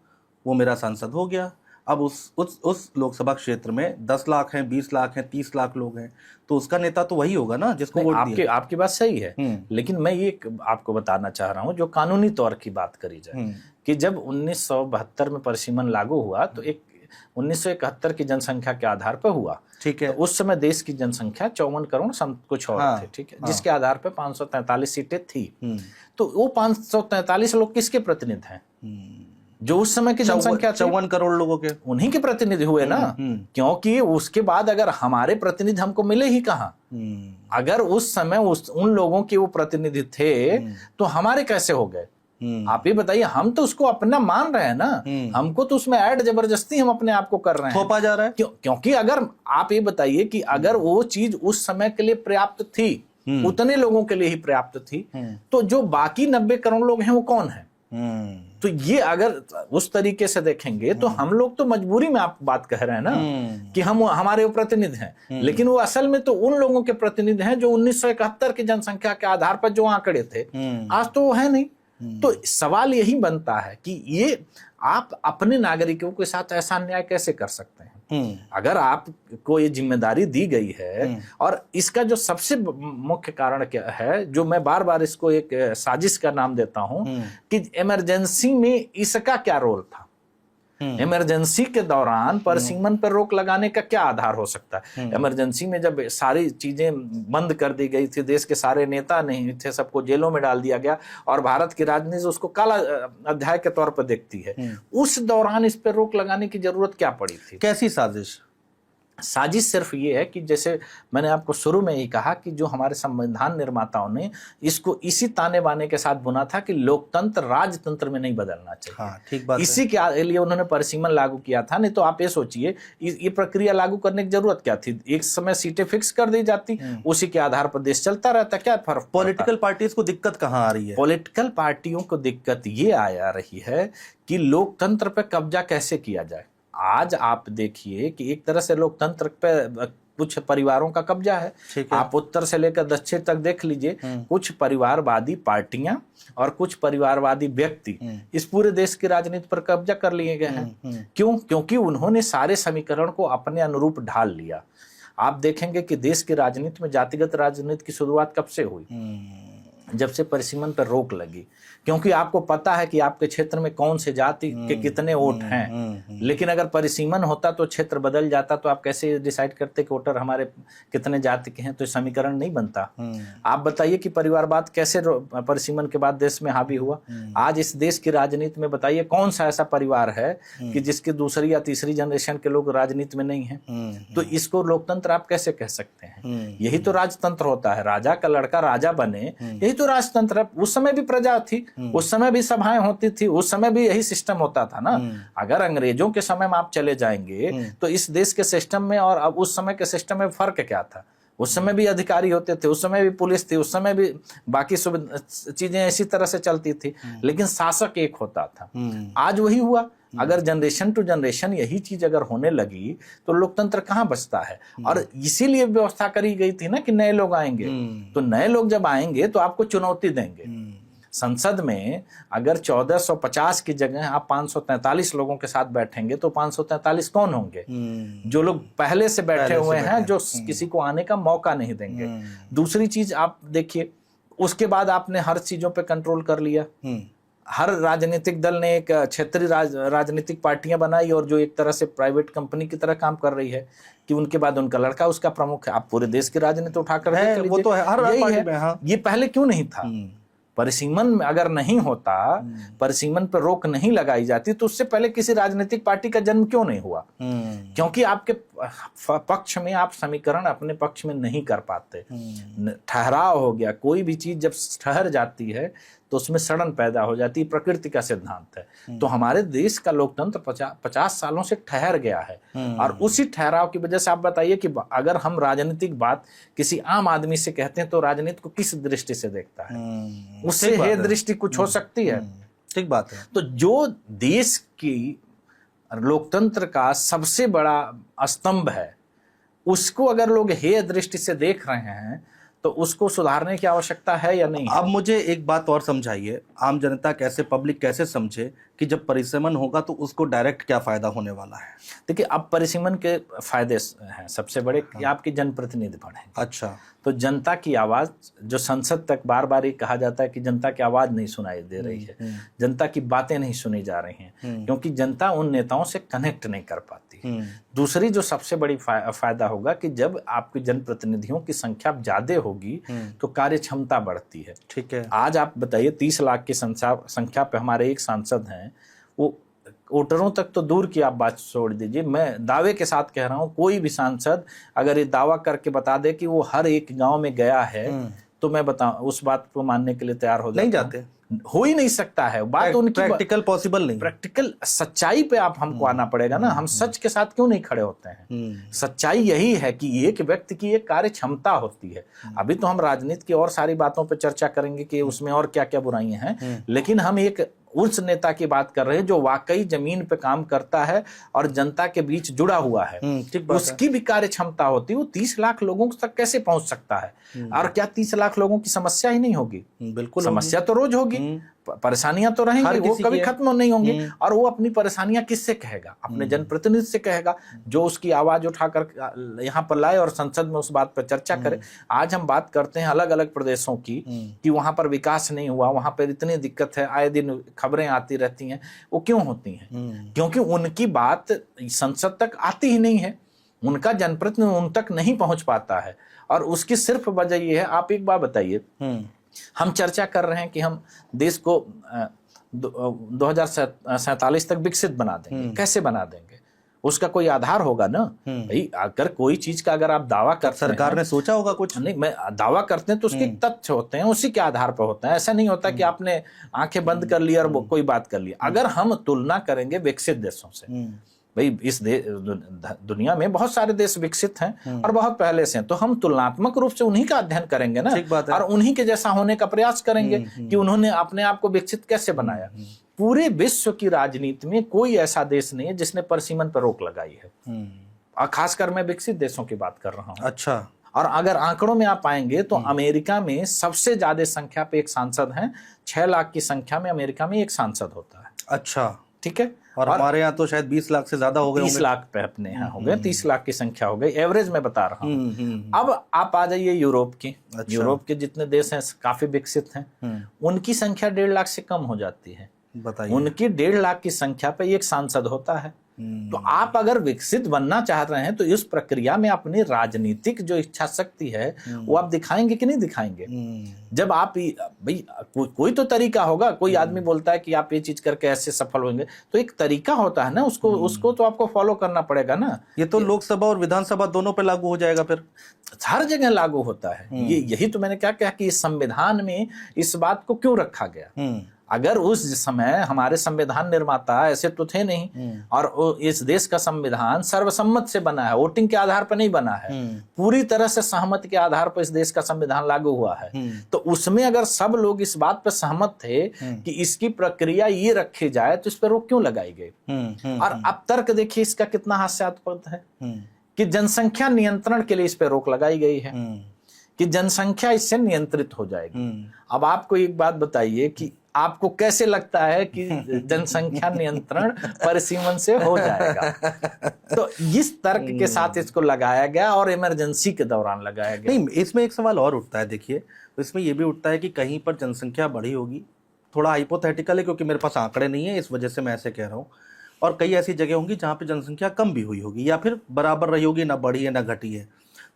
वो मेरा सांसद हो गया। अब उस लोकसभा क्षेत्र में 10 लाख हैं, 20 लाख हैं, 30 लाख लोग हैं, तो उसका नेता तो वही होगा ना जिसको वोट दिया। आपकी बात सही है, लेकिन मैं ये आपको बताना चाह रहा हूं, जो कानूनी तौर की बात करी जाए कि जब 1972 में परिसीमन लागू हुआ तो एक 1971 की जनसंख्या के आधार पर हुआ। ठीक है। तो उस समय देश की जनसंख्या 54 करोड़ कुछ और थे। ठीक है। जिसके आधार पर 543 सीटें थी। तो वो 543 लोग किसके प्रतिनिधि हैं? जो उस समय की जनसंख्या 54 करोड़ लोगों के, उन्हीं के प्रतिनिधि हुए ना। क्योंकि उसके बाद अगर हमारे प्रतिनिधि हमको मिले ही कहाँ? अगर उस समय उन लोगों के वो प्रतिनिधि थे तो हमारे कैसे हो गए? आप ही बताइए। हम तो उसको अपना मान रहे हैं ना, हमको तो उसमें ऐड जबरदस्ती हम अपने आप को कर रहे हैं, थोपा जा रहा है। क्योंकि अगर आप ये बताइए कि अगर वो चीज उस समय के लिए पर्याप्त थी, उतने लोगों के लिए ही पर्याप्त थी, तो जो बाकी 90 करोड़ लोग हैं वो कौन है? तो ये अगर उस तरीके से देखेंगे तो हम लोग तो मजबूरी में आप बात कह रहे हैं ना कि हम हमारे वो प्रतिनिधि हैं, लेकिन वो असल में तो उन लोगों के प्रतिनिधि हैं जो 1971 की जनसंख्या के आधार पर जो आंकड़े थे, आज तो वो है नहीं। तो सवाल यही बनता है कि ये आप अपने नागरिकों के साथ ऐसा अन्याय कैसे कर सकते हैं? अगर आपको ये जिम्मेदारी दी गई है, और इसका जो सबसे मुख्य कारण क्या है, जो मैं बार बार इसको एक साजिश का नाम देता हूं, कि इमरजेंसी में इसका क्या रोल था? इमरजेंसी के दौरान परिसीमन पर रोक लगाने का क्या आधार हो सकता है? इमरजेंसी में जब सारी चीजें बंद कर दी गई थी, देश के सारे नेता नहीं थे, सबको जेलों में डाल दिया गया और भारत की राजनीति उसको काला अध्याय के तौर पर देखती है, उस दौरान इस पर रोक लगाने की जरूरत क्या पड़ी थी? कैसी साजिश? साजिश सिर्फ ये है कि जैसे मैंने आपको शुरू में ही कहा कि जो हमारे संविधान निर्माताओं ने इसको इसी ताने बाने के साथ बुना था कि लोकतंत्र राजतंत्र में नहीं बदलना चाहिए। हाँ, ठीक बात इसी के लिए उन्होंने परिसीमन लागू किया था। नहीं तो आप ये सोचिए ये प्रक्रिया लागू करने की जरूरत क्या थी? एक समय सीटें फिक्स कर दी जाती, उसी के आधार पर देश चलता रहता, क्या फर्क? पॉलिटिकल पार्टीज को दिक्कत कहाँ आ रही है? पॉलिटिकल पार्टियों को दिक्कत ये आ रही है कि लोकतंत्र पर कब्जा कैसे किया जाए। आज आप देखिए कि एक तरह से लोकतंत्र पे कुछ परिवारों का कब्जा है। आप उत्तर से लेकर दक्षिण तक देख लीजिए, कुछ परिवारवादी पार्टियां और कुछ परिवारवादी व्यक्ति इस पूरे देश की राजनीति पर कब्जा कर लिए गए हैं। क्यों? क्योंकि उन्होंने सारे समीकरण को अपने अनुरूप ढाल लिया। आप देखेंगे कि देश की राजनीति में जातिगत राजनीति की शुरुआत कब से हुई? जब से परिसीमन पर रोक लगी, क्योंकि आपको पता है कि आपके क्षेत्र में कौन से जाति के कितने वोट हैं। लेकिन अगर परिसीमन होता तो क्षेत्र बदल जाता, तो आप कैसे डिसाइड करते कि वोटर हमारे कितने जाति के हैं? तो समीकरण नहीं बनता। आप बताइए कि परिवारवाद कैसे परिसीमन के बाद देश में हावी हुआ? आज इस देश की राजनीति में बताइए कौन सा ऐसा परिवार है कि जिसकी दूसरी या तीसरी जनरेशन के लोग राजनीति में नहीं है? तो इसको लोकतंत्र आप कैसे कह सकते हैं? यही तो राजतंत्र होता है। राजा का लड़का राजा बने, यही तो राजतंत्र है। उस समय भी प्रजा थी, उस समय भी सभाएं होती थी, उस समय भी यही सिस्टम होता था ना। अगर अंग्रेजों के समय में आप चले जाएंगे तो इस देश के सिस्टम में और अब उस समय के सिस्टम में फर्क क्या था? उस समय भी अधिकारी होते थे, उस समय भी पुलिस थी, उस समय भी बाकी चीजें इसी तरह से चलती थी, लेकिन शासक एक होता था। आज वही हुआ। अगर जनरेशन टू जनरेशन यही चीज अगर होने लगी तो लोकतंत्र कहाँ बचता है? और इसीलिए व्यवस्था करी गई थी ना कि नए लोग आएंगे, तो नए लोग जब आएंगे तो आपको चुनौती देंगे। संसद में अगर 1450 की जगह आप 543 लोगों के साथ बैठेंगे तो 543 कौन होंगे? जो लोग पहले से बैठे हुए हैं, जो किसी को आने का मौका नहीं देंगे। दूसरी चीज आप देखिए, उसके बाद आपने हर चीजों पे कंट्रोल कर लिया। हर राजनीतिक दल ने एक क्षेत्रीय राजनीतिक पार्टियां बनाई और जो एक तरह से प्राइवेट कंपनी की तरह काम कर रही है कि उनके बाद उनका लड़का उसका प्रमुख है। आप पूरे देश की राजनीति उठाकर देख लीजिए, वो तो है, हर पार्टी में। हाँ। ये पहले क्यों नहीं था? परिसीमन में अगर नहीं होता, परिसीमन पर रोक नहीं लगाई जाती, तो उससे पहले किसी राजनीतिक पार्टी का जन्म क्यों नहीं हुआ? क्योंकि आपके पक्ष में आप समीकरण अपने पक्ष में नहीं कर पाते। ठहराव हो गया, कोई भी चीज जब ठहर जाती है तो उसमें सड़न पैदा हो जाती है, प्रकृति का सिद्धांत है। तो हमारे देश का लोकतंत्र 50 सालों से ठहर गया है, और उसी ठहराव की वजह से आप बताइए कि अगर हम राजनीतिक बात किसी आम आदमी से कहते हैं तो राजनीति को किस दृष्टि से देखता है? उससे हे दृष्टि कुछ हो सकती है। ठीक बात है। तो जो देश की लोकतंत्र का सबसे बड़ा स्तंभ है, उसको अगर लोग हे दृष्टि से देख रहे हैं तो उसको सुधारने की आवश्यकता है या नहीं? अब मुझे एक बात और समझाइए, आम जनता कैसे, पब्लिक कैसे समझे कि जब परिसीमन होगा तो उसको डायरेक्ट क्या फायदा होने वाला है? देखिए, अब परिसीमन के फायदे हैं सबसे बड़े कि आपकी जनप्रतिनिधि बढ़ेंगे। अच्छा। तो जनता की आवाज, जो संसद तक बार बार ये कहा जाता है कि जनता की आवाज नहीं सुनाई दे रही है, जनता की बातें नहीं सुनी जा रही हैं, क्योंकि जनता उन नेताओं से कनेक्ट नहीं कर पाती। दूसरी जो सबसे बड़ी फायदा होगा कि जब आपकी जनप्रतिनिधियों की संख्या ज्यादा होगी तो कार्य क्षमता बढ़ती है। ठीक है। आज आप बताइए 30 लाख की संख्या पे हमारे एक सांसद हैं, वो वोटरों तक तो दूर की आप बात छोड़ दीजिए, मैं दावे के साथ कह रहा हूं, कोई भी सांसद अगर ये दावा करके बता दे कि वो हर एक गांव में गया है तो मैं उस बात को मानने के लिए तैयार हो जाते। हो ही नहीं सकता है बात उनकी, प्रैक्टिकल पॉसिबल नहीं। प्रैक्टिकल सच्चाई पे आप हमको आना पड़ेगा ना। हम सच के साथ क्यों नहीं खड़े होते हैं? सच्चाई यही है कि एक व्यक्ति की एक कार्य क्षमता होती है। अभी तो हम राजनीति की और सारी बातों पे चर्चा करेंगे कि उसमें और क्या क्या बुराइयां हैं, लेकिन हम एक उस नेता की बात कर रहे हैं जो वाकई जमीन पे काम करता है और जनता के बीच जुड़ा हुआ है। उसकी भी कार्य क्षमता होती है। वो 30 लाख लोगों तक कैसे पहुंच सकता है? और क्या 30 लाख लोगों की समस्या ही नहीं होगी? बिल्कुल समस्या तो रोज होगी, परेशानियां तो रहेंगी, वो कभी खत्म नहीं होंगी। और वो अपनी परेशानियां किससे कहेगा? अपने जनप्रतिनिधि से कहेगा, जो उसकी आवाज उठाकर यहाँ पर लाए और संसद में उस बात पर चर्चा करे। आज हम बात करते हैं अलग अलग प्रदेशों की कि वहां पर विकास नहीं हुआ, वहां पर इतनी दिक्कत है, आए दिन खबरें आती रहती हैं, वो क्यों होती हैं? क्योंकि उनकी बात संसद तक आती ही नहीं है, उनका जनप्रतिनिधि उन तक नहीं पहुंच पाता है। और उसकी सिर्फ वजह ये है, आप एक बात बताइए, हम चर्चा कर रहे हैं कि हम देश को 2047 तक विकसित बना देंगे। कैसे बना देंगे? उसका कोई आधार होगा ना भाई। अगर कोई चीज का अगर आप दावा करते हैं, सरकार ने सोचा होगा कुछ? नहीं, मैं दावा करते हैं तो उसके तथ्य होते हैं, उसी के आधार पर होता है। ऐसा नहीं होता कि आपने आंखें बंद कर ली और कोई बात कर ली। अगर हम तुलना करेंगे विकसित देशों से, भाई इस दुनिया में बहुत सारे देश विकसित हैं और बहुत पहले से हैं, तो हम तुलनात्मक रूप से उन्हीं का अध्ययन करेंगे ना, और उन्हीं के जैसा होने का प्रयास करेंगे कि उन्होंने अपने आप को विकसित कैसे बनाया। पूरे विश्व की राजनीति में कोई ऐसा देश नहीं है जिसने परिसीमन पर रोक लगाई है, और खासकर मैं विकसित देशों की बात कर रहा हूँ। अच्छा। और अगर आंकड़ों में आप आएंगे तो अमेरिका में सबसे ज्यादा संख्या पे एक सांसद है। 6 लाख की संख्या में अमेरिका में एक सांसद होता है। अच्छा, ठीक है। और हमारे यहाँ तो शायद 20 लाख से ज्यादा हो गए 30 लाख पे अपने यहाँ हो गए, 30 लाख की संख्या हो गई, एवरेज में बता रहा हूँ। अब आप आ जाइए यूरोप की। अच्छा। यूरोप के जितने देश हैं काफी विकसित हैं, उनकी संख्या 1.5 लाख से कम हो जाती है। बताइए। उनकी 1.5 लाख की संख्या पे एक सांसद होता है। तो आप अगर विकसित बनना चाह रहे हैं तो इस प्रक्रिया में अपनी राजनीतिक जो इच्छा शक्ति है वो आप दिखाएंगे कि नहीं दिखाएंगे? जब आप भाई कोई तो तरीका होगा। कोई आदमी बोलता है कि आप ये चीज करके ऐसे सफल होंगे, तो एक तरीका होता है ना, उसको तो आपको फॉलो करना पड़ेगा ना। ये तो लोकसभा और विधानसभा दोनों पे लागू हो जाएगा, फिर हर जगह लागू होता है। यही तो मैंने क्या कहा कि इस संविधान में इस बात को क्यों रखा गया। अगर उस समय हमारे संविधान निर्माता ऐसे तो थे नहीं, और इस देश का संविधान सर्वसम्मत से बना है, वोटिंग के आधार पर नहीं बना है, पूरी तरह से सहमति के आधार पर इस देश का संविधान लागू हुआ है। तो उसमें अगर सब लोग इस बात पर सहमत थे कि इसकी प्रक्रिया ये रखी जाए, तो इस पर रोक क्यों लगाई गई? और अब तर्क देखिए इसका कितना हास्यास्पद है कि जनसंख्या नियंत्रण के लिए इस पर रोक लगाई गई है, कि जनसंख्या इससे नियंत्रित हो जाएगी। अब आपको एक बात बताइए कि आपको कैसे लगता है कि जनसंख्या नियंत्रण परिसीमन से हो जाएगा? तो इस तर्क के साथ इसको लगाया गया, और इमरजेंसी के दौरान लगाया गया। नहीं, इसमें एक सवाल और उठता है। देखिए, इसमें यह भी उठता है कि कहीं पर जनसंख्या बढ़ी होगी, थोड़ा हाइपोथेटिकल है क्योंकि मेरे पास आंकड़े नहीं है, इस वजह से मैं ऐसे कह रहा हूँ, और कई ऐसी जगह होंगी जहाँ पे जनसंख्या कम भी हुई होगी या फिर बराबर रही होगी, ना बढ़ी है ना घटी है।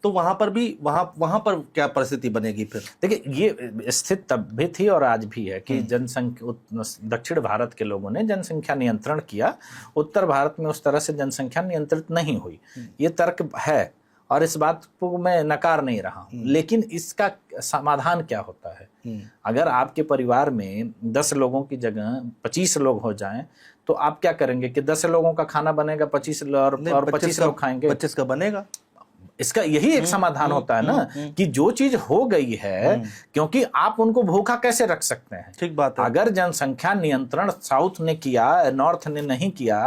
तो वहां पर भी वहां पर क्या परिस्थिति बनेगी फिर? देखिए, ये स्थिति तब भी थी और आज भी है कि जनसंख्या, दक्षिण भारत के लोगों ने जनसंख्या नियंत्रण किया, उत्तर भारत में उस तरह से जनसंख्या नियंत्रित नहीं हुई। ये तर्क है और इस बात को मैं नकार नहीं रहा हूं, लेकिन इसका समाधान क्या होता है? अगर आपके परिवार में 10 लोगों की जगह 25 लोग हो जाएं, तो आप क्या करेंगे कि 10 लोगों का खाना बनेगा, 25 और 25 लोग खाएंगे, 25 का बनेगा। इसका यही एक समाधान होता है ना, कि जो चीज हो गई है, क्योंकि आप उनको भूखा कैसे रख सकते हैं? ठीक बात है। अगर जनसंख्या नियंत्रण साउथ ने किया, नॉर्थ ने नहीं किया,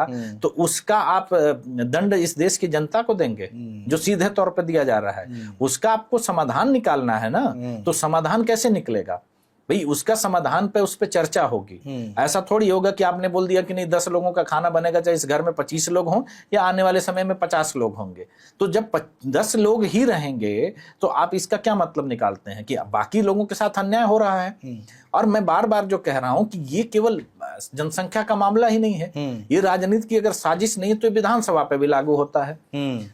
तो उसका आप दंड इस देश की जनता को देंगे, जो सीधे तौर पर दिया जा रहा है। उसका आपको समाधान निकालना है ना, तो समाधान कैसे निकलेगा भाई? उसका समाधान पे उस पे चर्चा होगी। ऐसा थोड़ी होगा कि आपने बोल दिया कि नहीं 10 लोगों का खाना बनेगा, चाहे इस घर में 25 लोग हों या आने वाले समय में 50 लोग होंगे। तो जब 10 लोग ही रहेंगे तो आप इसका क्या मतलब निकालते हैं कि बाकी लोगों के साथ अन्याय हो रहा है? और मैं बार बार जो कह रहा हूं कि ये केवल जनसंख्या का मामला ही नहीं है, ये राजनीति की अगर साजिश नहीं है तो विधानसभा पे भी लागू होता है।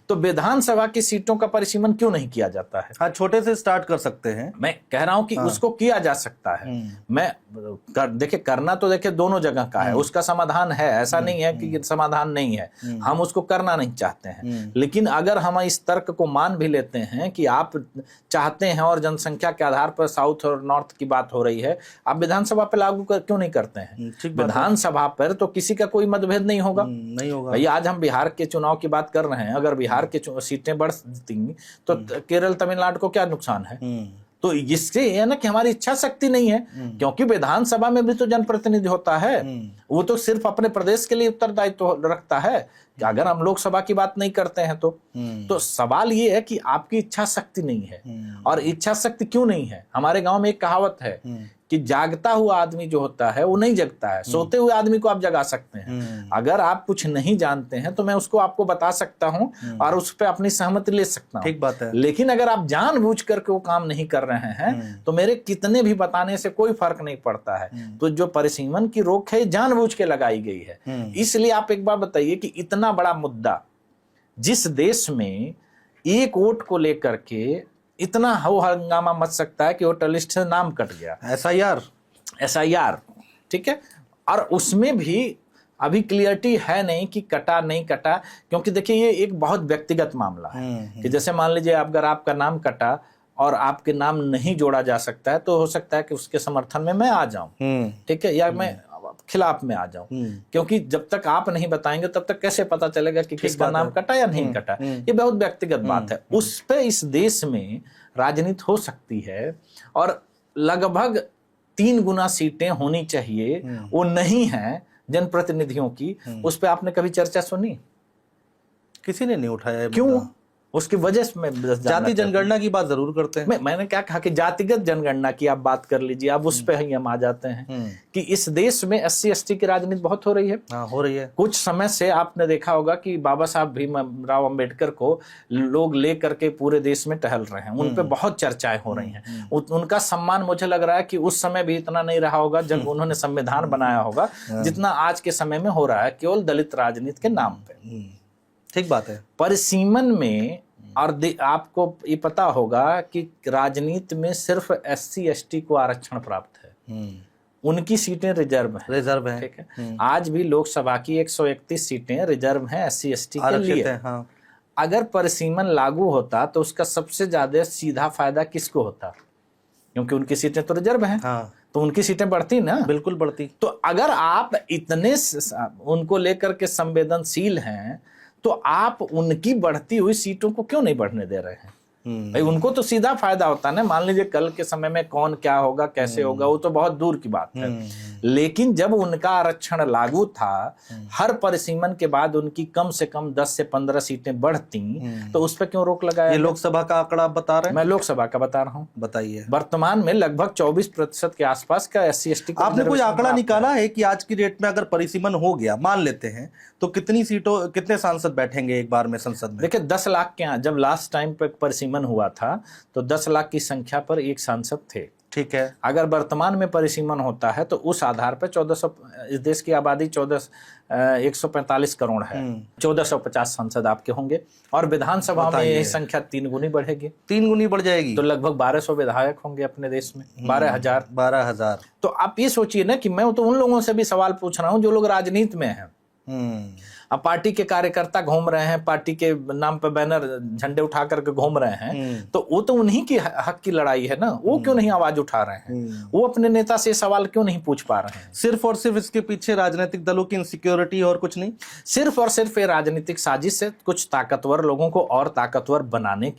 तो विधानसभा की सीटों का परिसीमन क्यों नहीं किया जाता है? हाँ, छोटे से स्टार्ट कर सकते हैं। मैं कह रहा हूं कि उसको किया जा सकता है। मैं देखिए, करना तो देखिए दोनों जगह का है, उसका समाधान है, ऐसा नहीं है कि समाधान नहीं है। हम उसको करना नहीं चाहते हैं, लेकिन अगर हम इस तर्क को मान भी लेते हैं कि आप चाहते हैं और जनसंख्या के आधार पर साउथ और नॉर्थ की बात हो रही है, आप विधानसभा पर लागू क्यों नहीं करते हैं? विधानसभा पर तो किसी का कोई मतभेद नहीं होगा। नहीं होगा भैया। आज हम बिहार के चुनाव की बात कर रहे हैं, अगर बिहार के सीटें बढ़ती तो केरल तमिलनाडु को क्या नुकसान है? तो इससे यह ना कि हमारी इच्छा शक्ति नहीं है, क्योंकि विधानसभा में भी तो जनप्रतिनिधि होता है, वो तो सिर्फ अपने प्रदेश के लिए उत्तरदायित्व रखता है। अगर हम लोकसभा की बात नहीं करते हैं तो सवाल ये है कि आपकी इच्छा शक्ति नहीं है। और इच्छा शक्ति क्यों नहीं है? हमारे गांव में एक कहावत है कि जागता हुआ आदमी जो होता है वो नहीं जगता है, सोते हुए आदमी को आप जगा सकते हैं। अगर आप कुछ नहीं जानते हैं तो मैं उसको आपको बता सकता हूं और उस पर अपनी सहमति ले सकता हूं। ठीक बात है। लेकिन अगर आप जानबूझ करके वो काम नहीं कर रहे हैं तो मेरे कितने भी बताने से कोई फर्क नहीं पड़ता है। तो जो परिसीमन की रोक है जानबूझ के लगाई गई है। इसलिए आप एक बार बताइए कि इतना बड़ा मुद्दा जिस देश में एक वोट को लेकर के इतना हो हंगामा मच सकता है कि वोटर लिस्ट से नाम कट गया, एसआईआर, ठीक है, और उसमें भी अभी क्लियरिटी है नहीं कि कटा नहीं कटा, क्योंकि देखिए ये एक बहुत व्यक्तिगत मामला है कि जैसे मान लीजिए अगर आपका नाम कटा और आपके नाम नहीं जोड़ा जा सकता है तो हो सकता है कि उसके समर्थन में मैं आ जाऊं, ठीक है, या मैं खिलाफ में आ जाऊं, क्योंकि जब तक आप नहीं बताएंगे तब तक कैसे पता चलेगा कि किसका नाम कटा या नहीं कटा। ये बहुत व्यक्तिगत बात है। उस पे इस देश में राजनीति हो सकती है और लगभग 3 गुना सीटें होनी चाहिए, वो नहीं है जनप्रतिनिधियों की। उस पे आपने कभी चर्चा सुनी? किसी ने नहीं उठाया। क्यों? उसकी वजह से मैं जाति जनगणना की बात जरूर करते हैं। मैंने क्या कहा कि जातिगत जनगणना की आप बात कर लीजिए, अब उस पे ही हम आ जाते हैं कि इस देश में SC/ST की राजनीति बहुत हो रही है। हाँ, हो रही है। कुछ समय से आपने देखा होगा कि बाबा साहब भीमराव अंबेडकर को लोग ले करके पूरे देश में टहल रहे हैं, उन पे बहुत चर्चाएं हो रही हैं। उनका सम्मान मुझे लग रहा है कि उस समय भी इतना नहीं रहा होगा जब उन्होंने संविधान बनाया होगा जितना आज के समय में हो रहा है, केवल दलित राजनीति के नाम पे। ठीक बात है। परिसीमन में और आपको ये पता होगा कि राजनीति में सिर्फ SC/ST को आरक्षण प्राप्त है, उनकी सीटें रिजर्व हैं। ठीक है, आज भी लोकसभा की 131 सीटें रिजर्व हैं SC/ST के लिए। हाँ। अगर परिसीमन लागू होता तो उसका सबसे ज्यादा सीधा फायदा किसको होता? क्योंकि उनकी सीटें तो रिजर्व हैं। हाँ। तो उनकी सीटें बढ़ती ना, बिल्कुल बढ़ती। तो अगर आप इतने उनको लेकर के संवेदनशील हैं तो आप उनकी बढ़ती हुई सीटों को क्यों नहीं बढ़ने दे रहे हैं? भाई उनको तो सीधा फायदा होता है ना। मान लीजिए कल के समय में कौन क्या होगा, कैसे होगा, वो तो बहुत दूर की बात है। लेकिन जब उनका आरक्षण लागू था, हर परिसीमन के बाद उनकी कम से कम 10 से 15 सीटें बढ़ती, तो उस पर क्यों रोक लगाया? ये लोकसभा का आंकड़ा आप बता रहे हैं? मैं लोकसभा का बता रहा हूँ। बताइए। वर्तमान में लगभग 24% के आसपास का SC/ST को आपने कोई आंकड़ा निकाला है कि आज की डेट में अगर परिसीमन हो गया, मान लेते हैं, तो कितनी सीटों, कितने सांसद बैठेंगे एक बार में संसद में? देखिए 10 लाख के, जब लास्ट टाइम पे परिसीमन हुआ था तो 10 लाख की संख्या पर एक सांसद थे। ठीक है। अगर वर्तमान में परिसीमन होता है तो उस आधार पर 1400, इस देश की आबादी 145 करोड़ है, 1450 सांसद आपके होंगे और विधानसभा में यह संख्या 3 गुनी बढ़ेगी। 3 गुनी बढ़ जाएगी तो लगभग 1200 विधायक होंगे अपने देश में। 12,000। तो आप ये सोचिए ना कि मैं तो उन लोगों से भी सवाल पूछ रहा हूं जो लोग राजनीति में हैं। अब पार्टी के कार्यकर्ता घूम रहे हैं, पार्टी के नाम पर बैनर झंडे उठा करके घूम रहे हैं, तो वो तो उन्हीं की हक की लड़ाई है ना। वो क्यों नहीं आवाज उठा रहे हैं? वो अपने नेता से सवाल क्यों नहीं पूछ पा रहे हैं? सिर्फ और सिर्फ इसके पीछे राजनीतिक दलों की इनसिक्योरिटी और कुछ नहीं। सिर्फ और सिर्फ ये राजनीतिक साजिश है, कुछ ताकतवर लोगों को और ताकतवर बनने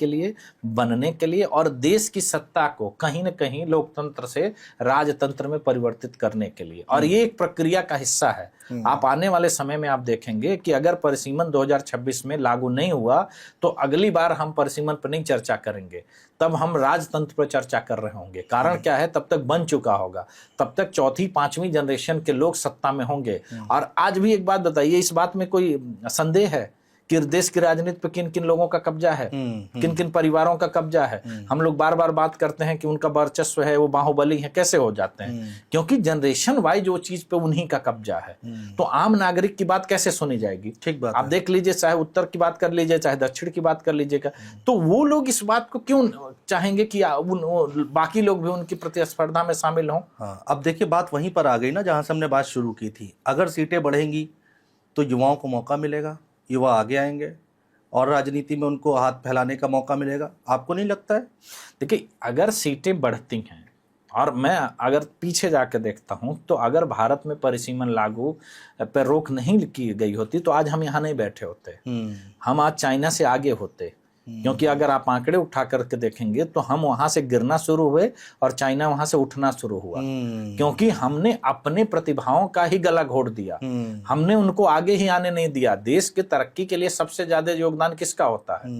के लिए और देश की सत्ता को कहीं न कहीं लोकतंत्र से राजतंत्र में परिवर्तित करने के लिए। और ये एक प्रक्रिया का हिस्सा है। आप आने वाले समय में आप देखेंगे कि अगर परिसीमन 2026 में लागू नहीं हुआ तो अगली बार हम परिसीमन पर नहीं चर्चा करेंगे, तब हम राजतंत्र पर चर्चा कर रहे होंगे। कारण क्या है, तब तक बन चुका होगा, तब तक 4th 5वीं जनरेशन के लोग सत्ता में होंगे। और आज भी एक बात बताइए, इस बात में कोई संदेह है कि देश की राजनीति पे किन किन लोगों का कब्जा है, किन किन परिवारों का कब्जा है? हम लोग बार बार बात करते हैं कि उनका वर्चस्व है, वो बाहुबली है। कैसे हो जाते हैं? क्योंकि जनरेशन वाइज वो चीज पे उन्हीं का कब्जा है। तो आम नागरिक की बात कैसे सुनी जाएगी? ठीक बात। आप देख लीजिए, चाहे उत्तर की बात कर लीजिए, चाहे दक्षिण की बात कर लीजिएगा, तो वो लोग इस बात को क्यों चाहेंगे कि बाकी लोग भी उनकी प्रतिस्पर्धा में शामिल हों? हाँ, अब देखिए बात वहीं पर आ गई ना जहां से हमने बात शुरू की थी। अगर सीटें बढ़ेंगी तो युवाओं को मौका मिलेगा, युवा आगे आएंगे और राजनीति में उनको हाथ फैलाने का मौका मिलेगा। आपको नहीं लगता है? देखिए अगर सीटें बढ़ती हैं, और मैं अगर पीछे जाकर देखता हूं तो अगर भारत में परिसीमन लागू पर रोक नहीं की गई होती तो आज हम यहाँ नहीं बैठे होते। हम आज चाइना से आगे होते। क्योंकि अगर आप आंकड़े उठा करके देखेंगे तो हम वहां से गिरना शुरू हुए और चाइना वहां से उठना शुरू हुआ। क्योंकि हमने अपने प्रतिभाओं का ही गला घोट दिया, हमने उनको आगे ही आने नहीं दिया। देश के तरक्की के लिए सबसे ज्यादा योगदान किसका होता है?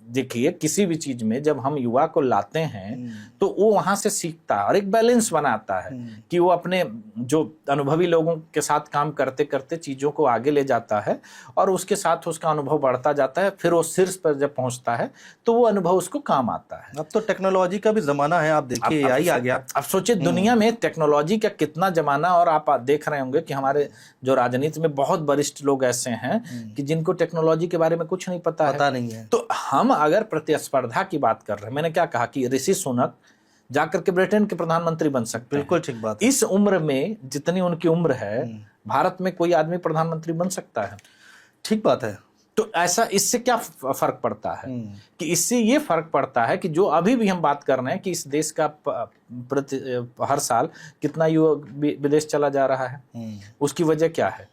देखिए किसी भी चीज में जब हम युवा को लाते हैं तो वो वहां से सीखता है और एक बैलेंस बनाता है कि वो अपने जो अनुभवी लोगों के साथ काम करते करते चीजों को आगे ले जाता है और उसके साथ उसका अनुभव बढ़ता जाता है। फिर वो शीर्ष पर जब पहुंचता है तो वो अनुभव उसको काम आता है। अब तो टेक्नोलॉजी का भी जमाना है, आप देखिए AI आ गया। अब सोचिए दुनिया में टेक्नोलॉजी का कितना जमाना, और आप देख रहे होंगे कि हमारे जो राजनीति में बहुत वरिष्ठ लोग ऐसे हैं कि जिनको टेक्नोलॉजी के बारे में कुछ नहीं पता नहीं है। तो हम अगर प्रतिस्पर्धा की बात कर रहे हैं, मैंने क्या कहा कि ऋषि सुनक जाकर के ब्रिटेन के प्रधानमंत्री बन सकते हैं। बिल्कुल ठीक बात है। इस उम्र में जितनी उनकी उम्र है भारत में कोई आदमी प्रधानमंत्री बन सकता है। ठीक बात है। तो ऐसा इससे क्या फर्क पड़ता है कि इससे ये फर्क पड़ता है कि जो अभी भी हम बात कर रहे हैं कि इस देश का हर साल कितना युवक विदेश चला जा रहा है, उसकी वजह क्या है?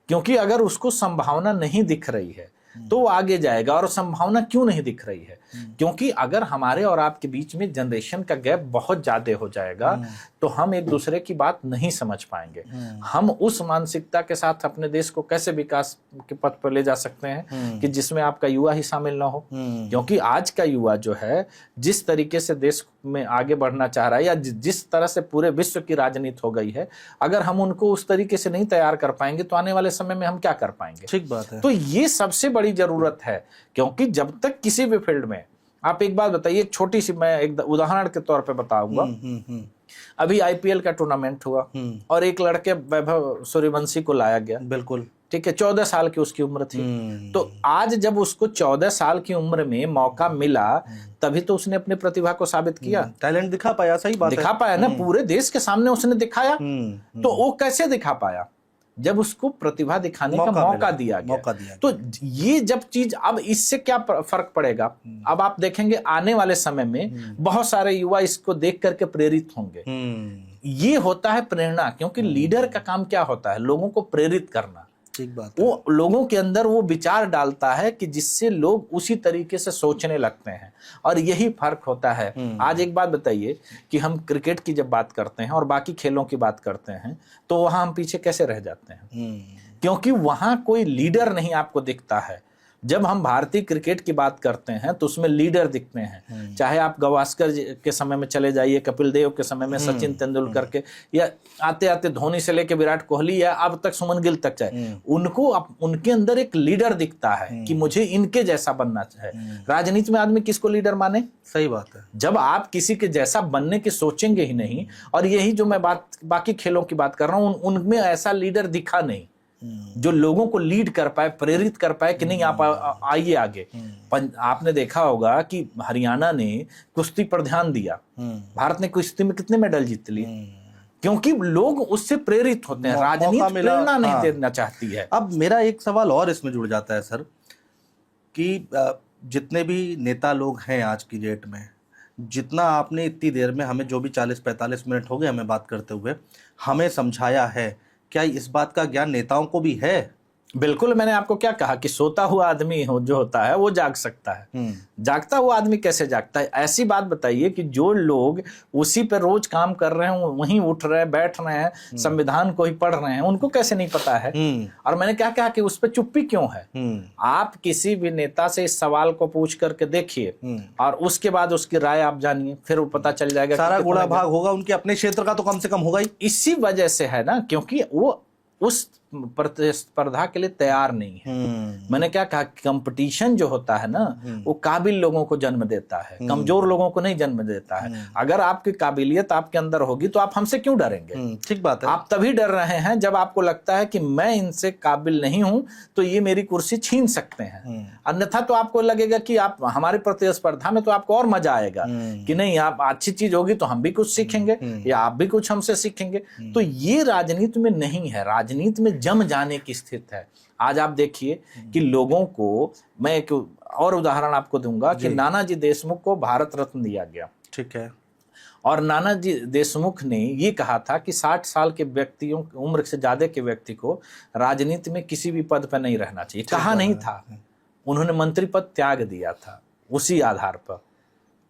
क्योंकि अगर उसको संभावना नहीं दिख रही है तो वो आगे जाएगा। और संभावना क्यों नहीं दिख रही है? क्योंकि अगर हमारे और आपके बीच में जनरेशन का गैप बहुत ज्यादा हो जाएगा तो हम एक दूसरे की बात नहीं समझ पाएंगे। हम उस मानसिकता के साथ अपने देश को कैसे विकास के पथ पर ले जा सकते हैं कि जिसमें आपका युवा ही शामिल ना हो? क्योंकि आज का युवा जो है जिस तरीके से देश में आगे बढ़ना चाह रहा है या जिस तरह से पूरे विश्व की राजनीति हो गई है, अगर हम उनको उस तरीके से नहीं तैयार कर पाएंगे तो आने वाले समय में हम क्या कर पाएंगे? ठीक बात है। तो ये सबसे बड़ी जरूरत है। क्योंकि जब तक किसी भी फील्ड में, आप एक बात बताइए, एक छोटी सी मैं एक उदाहरण के तौर पे बताऊंगा। अभी IPL का टूर्नामेंट हुआ और एक लड़के वैभव सूर्यवंशी को लाया गया। बिल्कुल ठीक है, 14 साल की उसकी उम्र थी। तो आज जब उसको 14 साल की उम्र में मौका मिला तभी तो उसने अपनी प्रतिभा को साबित किया, टैलेंट दिखा पाया। सही बात है, दिखा पाया ना, पूरे देश के सामने उसने दिखाया। तो वो कैसे दिखा पाया? जब उसको प्रतिभा दिखाने का मौका दिया गया। तो ये जब चीज, अब इससे क्या फर्क पड़ेगा? अब आप देखेंगे आने वाले समय में बहुत सारे युवा इसको देख करके प्रेरित होंगे। ये होता है प्रेरणा, क्योंकि लीडर का काम क्या होता है? लोगों को प्रेरित करना। ठीक बात है। वो लोगों के अंदर वो विचार डालता है कि जिससे लोग उसी तरीके से सोचने लगते हैं, और यही फर्क होता है। आज एक बात बताइए कि हम क्रिकेट की जब बात करते हैं और बाकी खेलों की बात करते हैं तो वहां हम पीछे कैसे रह जाते हैं? क्योंकि वहां कोई लीडर नहीं आपको दिखता है। जब हम भारतीय क्रिकेट की बात करते हैं तो उसमें लीडर दिखते हैं। चाहे आप गावस्कर के समय में चले जाइए, कपिल देव के समय में सचिन तेंदुलकर के, या आते आते धोनी से लेके विराट कोहली या अब तक सुमन गिल तक जाए, उनको उनके अंदर एक लीडर दिखता है कि मुझे इनके जैसा बनना है। राजनीति में आदमी किसको लीडर माने? सही बात है। जब आप किसी के जैसा बनने की सोचेंगे ही नहीं, और यही जो मैं बात बाकी खेलों की बात कर रहा हूं, उनमें ऐसा लीडर दिखा नहीं जो लोगों को लीड कर पाए, प्रेरित कर पाए कि नहीं आप आइए आगे। आपने देखा होगा कि हरियाणा ने कुश्ती पर ध्यान दिया। भारत ने कुश्ती में कितने मेडल जीत लिए? क्योंकि लोग उससे प्रेरित होते हैं। राजनीति प्रेरणा नहीं देना चाहती है। अब मेरा एक सवाल और इसमें जुड़ जाता है सर, कि जितने भी नेता लोग हैं आज की डेट में, जितना आपने इतनी देर में हमें, जो भी 40-45 मिनट हो गए हमें बात करते हुए, हमें समझाया है, क्या इस बात का ज्ञान नेताओं को भी है? बिल्कुल। मैंने आपको क्या कहा कि सोता हुआ आदमी जो होता है वो जाग सकता है। जागता हुआ आदमी कैसे जागता है? ऐसी बात बताइए कि जो लोग उसी पे रोज काम कर रहे हैं, वहीं उठ रहे हैं, बैठ रहे हैं, संविधान को ही पढ़ रहे हैं, उनको कैसे नहीं पता है? और मैंने क्या कहा कि उस पर चुप्पी क्यों है? आप किसी भी नेता से इस सवाल को पूछ करके देखिए और उसके बाद उसकी राय आप जानिए, फिर वो पता चल जाएगा। सारा गुड़ा भाग होगा उनके अपने क्षेत्र का तो कम से कम होगा ही। इसी वजह से है ना, क्योंकि वो उस प्रतिस्पर्धा के लिए तैयार नहीं है। मैंने क्या कहा, कंपटीशन जो होता है ना वो काबिल लोगों को जन्म देता है, कमजोर लोगों को नहीं जन्म देता है। अगर आपकी काबिलियत आपके अंदर होगी तो आप हमसे क्यों डरेंगे? ठीक बात है। आप तभी डर रहे हैं जब आपको लगता है कि मैं इनसे काबिल नहीं हूं तो ये मेरी कुर्सी छीन सकते हैं। अन्यथा तो आपको लगेगा कि आप हमारी प्रतिस्पर्धा में, तो आपको और मजा आएगा कि नहीं, आप अच्छी चीज होगी तो हम भी कुछ सीखेंगे या आप भी कुछ हमसे सीखेंगे। तो ये राजनीति में नहीं है। राजनीति में जम जाने की स्थिति है। आज आप देखिए कि लोगों को, मैं एक और उदाहरण आपको दूंगा कि नानाजी देशमुख को भारत रत्न दिया गया। ठीक है। और नानाजी देशमुख ने ये कहा था कि 60 साल के व्यक्तियों, उम्र से ज्यादा के व्यक्ति को राजनीति में किसी भी पद पर नहीं रहना चाहिए। कहा नहीं था, उन्होंने मंत्री पद त्याग दिया था उसी आधार पर।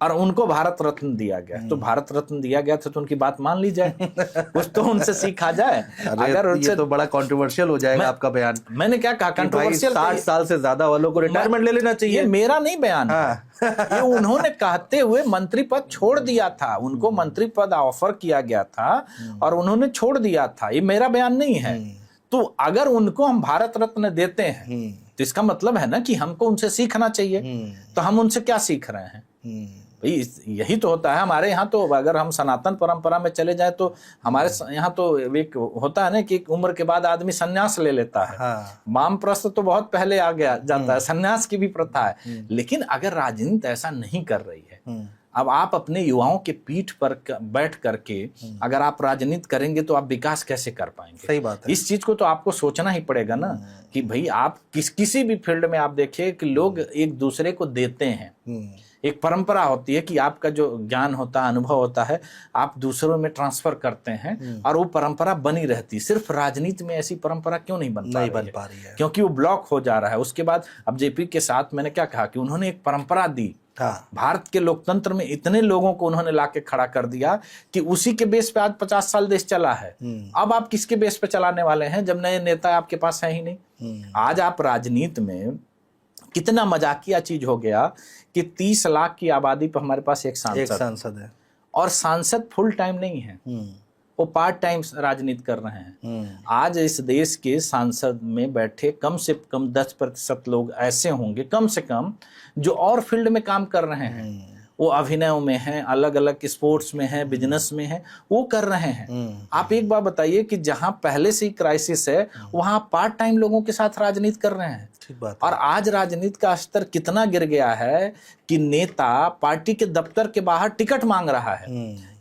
और उनको भारत रत्न दिया गया। तो भारत रत्न दिया गया था तो उनकी बात मान ली जाए, कुछ तो उनसे सीखा जाए। अगर उनसे तो बड़ा कंट्रोवर्शियल हो जाएगा आपका बयान। मैंने क्या कहा, कंट्रोवर्शियल 60 साल से ज्यादा वालों को रिटायरमेंट ले लेना चाहिए। ये मेरा नहीं बयान है, ये उन्होंने कहते हुए मंत्री पद छोड़ दिया था, उनको मंत्री पद ऑफर किया गया था और उन्होंने छोड़ दिया था, ये मेरा बयान नहीं है। तो अगर उनको हम भारत रत्न देते हैं तो इसका मतलब है ना कि हमको उनसे सीखना चाहिए। तो हम उनसे क्या सीख रहे हैं भाई? यही तो होता है हमारे यहाँ। तो अगर हम सनातन परंपरा में चले जाए तो हमारे यहाँ तो एक होता है ना कि एक उम्र के बाद आदमी संन्यास ले लेता है। वामप्रस्थ तो बहुत पहले आ गया जाता है, संन्यास की भी प्रथा है। लेकिन अगर राजनीति ऐसा नहीं कर रही है, अब आप अपने युवाओं के पीठ पर बैठ करके अगर आप राजनीति करेंगे तो आप विकास कैसे कर पाएंगे? सही बात है। इस चीज को तो आपको सोचना ही पड़ेगा ना कि भाई आप किसी भी फील्ड में आप देखिए कि लोग एक दूसरे को देते हैं। एक परंपरा होती है कि आपका जो ज्ञान होता है, अनुभव होता है, आप दूसरों में ट्रांसफर करते हैं और वो परंपरा बनी रहती है। सिर्फ राजनीति में ऐसी परंपरा क्यों नहीं बन पा रही है? क्योंकि वो ब्लॉक हो जा रहा है। उसके बाद अब जेपी के साथ मैंने क्या कहा कि उन्होंने एक परंपरा दी। भारत के लोकतंत्र में इतने लोगों को उन्होंने लाके खड़ा कर दिया कि उसी के बेस पे आज 50 साल देश चला है। अब आप किसके बेस पे चलाने वाले हैं जब नए नेता आपके पास है ही नहीं? आज आप राजनीति में कितना मजाकिया चीज हो गया कि 30 लाख की आबादी पर हमारे पास एक सांसद है, और सांसद फुल टाइम नहीं है, वो पार्ट टाइम राजनीति कर रहे हैं। आज इस देश के सांसद में बैठे कम से कम 10% लोग ऐसे होंगे कम से कम जो और फील्ड में काम कर रहे हैं। वो अभिनय में हैं, अलग अलग स्पोर्ट्स में हैं, बिजनेस में हैं, वो कर रहे हैं। आप एक बार बताइए कि जहां पहले से ही क्राइसिस है वहां पार्ट टाइम लोगों के साथ राजनीति कर रहे हैं। और आज राजनीति का स्तर कितना गिर गया है कि नेता पार्टी के दफ्तर के बाहर टिकट मांग रहा है।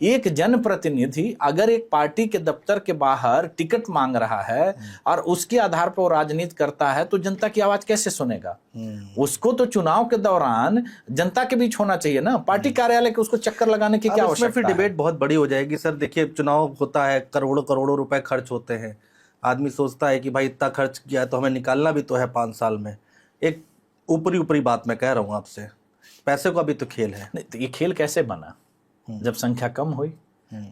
एक जनप्रतिनिधि अगर एक पार्टी के दफ्तर के बाहर टिकट मांग रहा है और उसके आधार पर वो राजनीति करता है तो जनता की आवाज कैसे सुनेगा? उसको तो चुनाव के दौरान जनता के बीच होना चाहिए ना, पार्टी कार्यालय के उसको चक्कर लगाने की क्या आवश्यकता है? फिर डिबेट बहुत बड़ी हो जाएगी सर। देखिए चुनाव होता है, करोड़ों करोड़ों रुपए खर्च होते हैं। आदमी सोचता है कि भाई इतना खर्च किया है तो हमें निकालना भी तो है 5 साल में। एक ऊपरी बात मैं कह रहा हूँ आपसे, पैसे का भी तो खेल है। नहीं तो ये खेल कैसे बना जब संख्या कम हुई?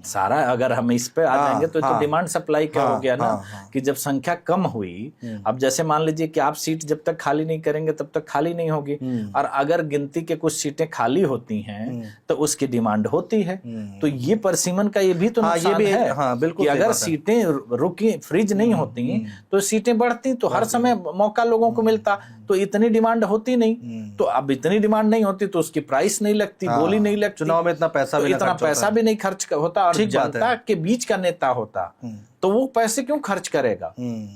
सारा अगर हम इस पे आ जाएंगे तो डिमांड सप्लाई क्या हो गया ना कि जब संख्या कम हुई, अब जैसे मान लीजिए कि आप सीट जब तक खाली नहीं करेंगे तब तक खाली नहीं होगी, और अगर गिनती के कुछ सीटें खाली होती हैं तो उसकी डिमांड होती है। तो ये परसिमन का ये भी तो नुकसान है बिल्कुल कि अगर सीटें रुकी फ्रीज नहीं होती तो सीटें बढ़ती तो हर समय मौका लोगों को मिलता, तो इतनी डिमांड होती नहीं। तो अब इतनी डिमांड नहीं होती तो उसकी प्राइस नहीं लगती, बोली नहीं लगती, चुनाव में इतना पैसा भी नहीं खर्च होता और जनता के बीच का नेता होता तो वो पैसे क्यों खर्च करेगा?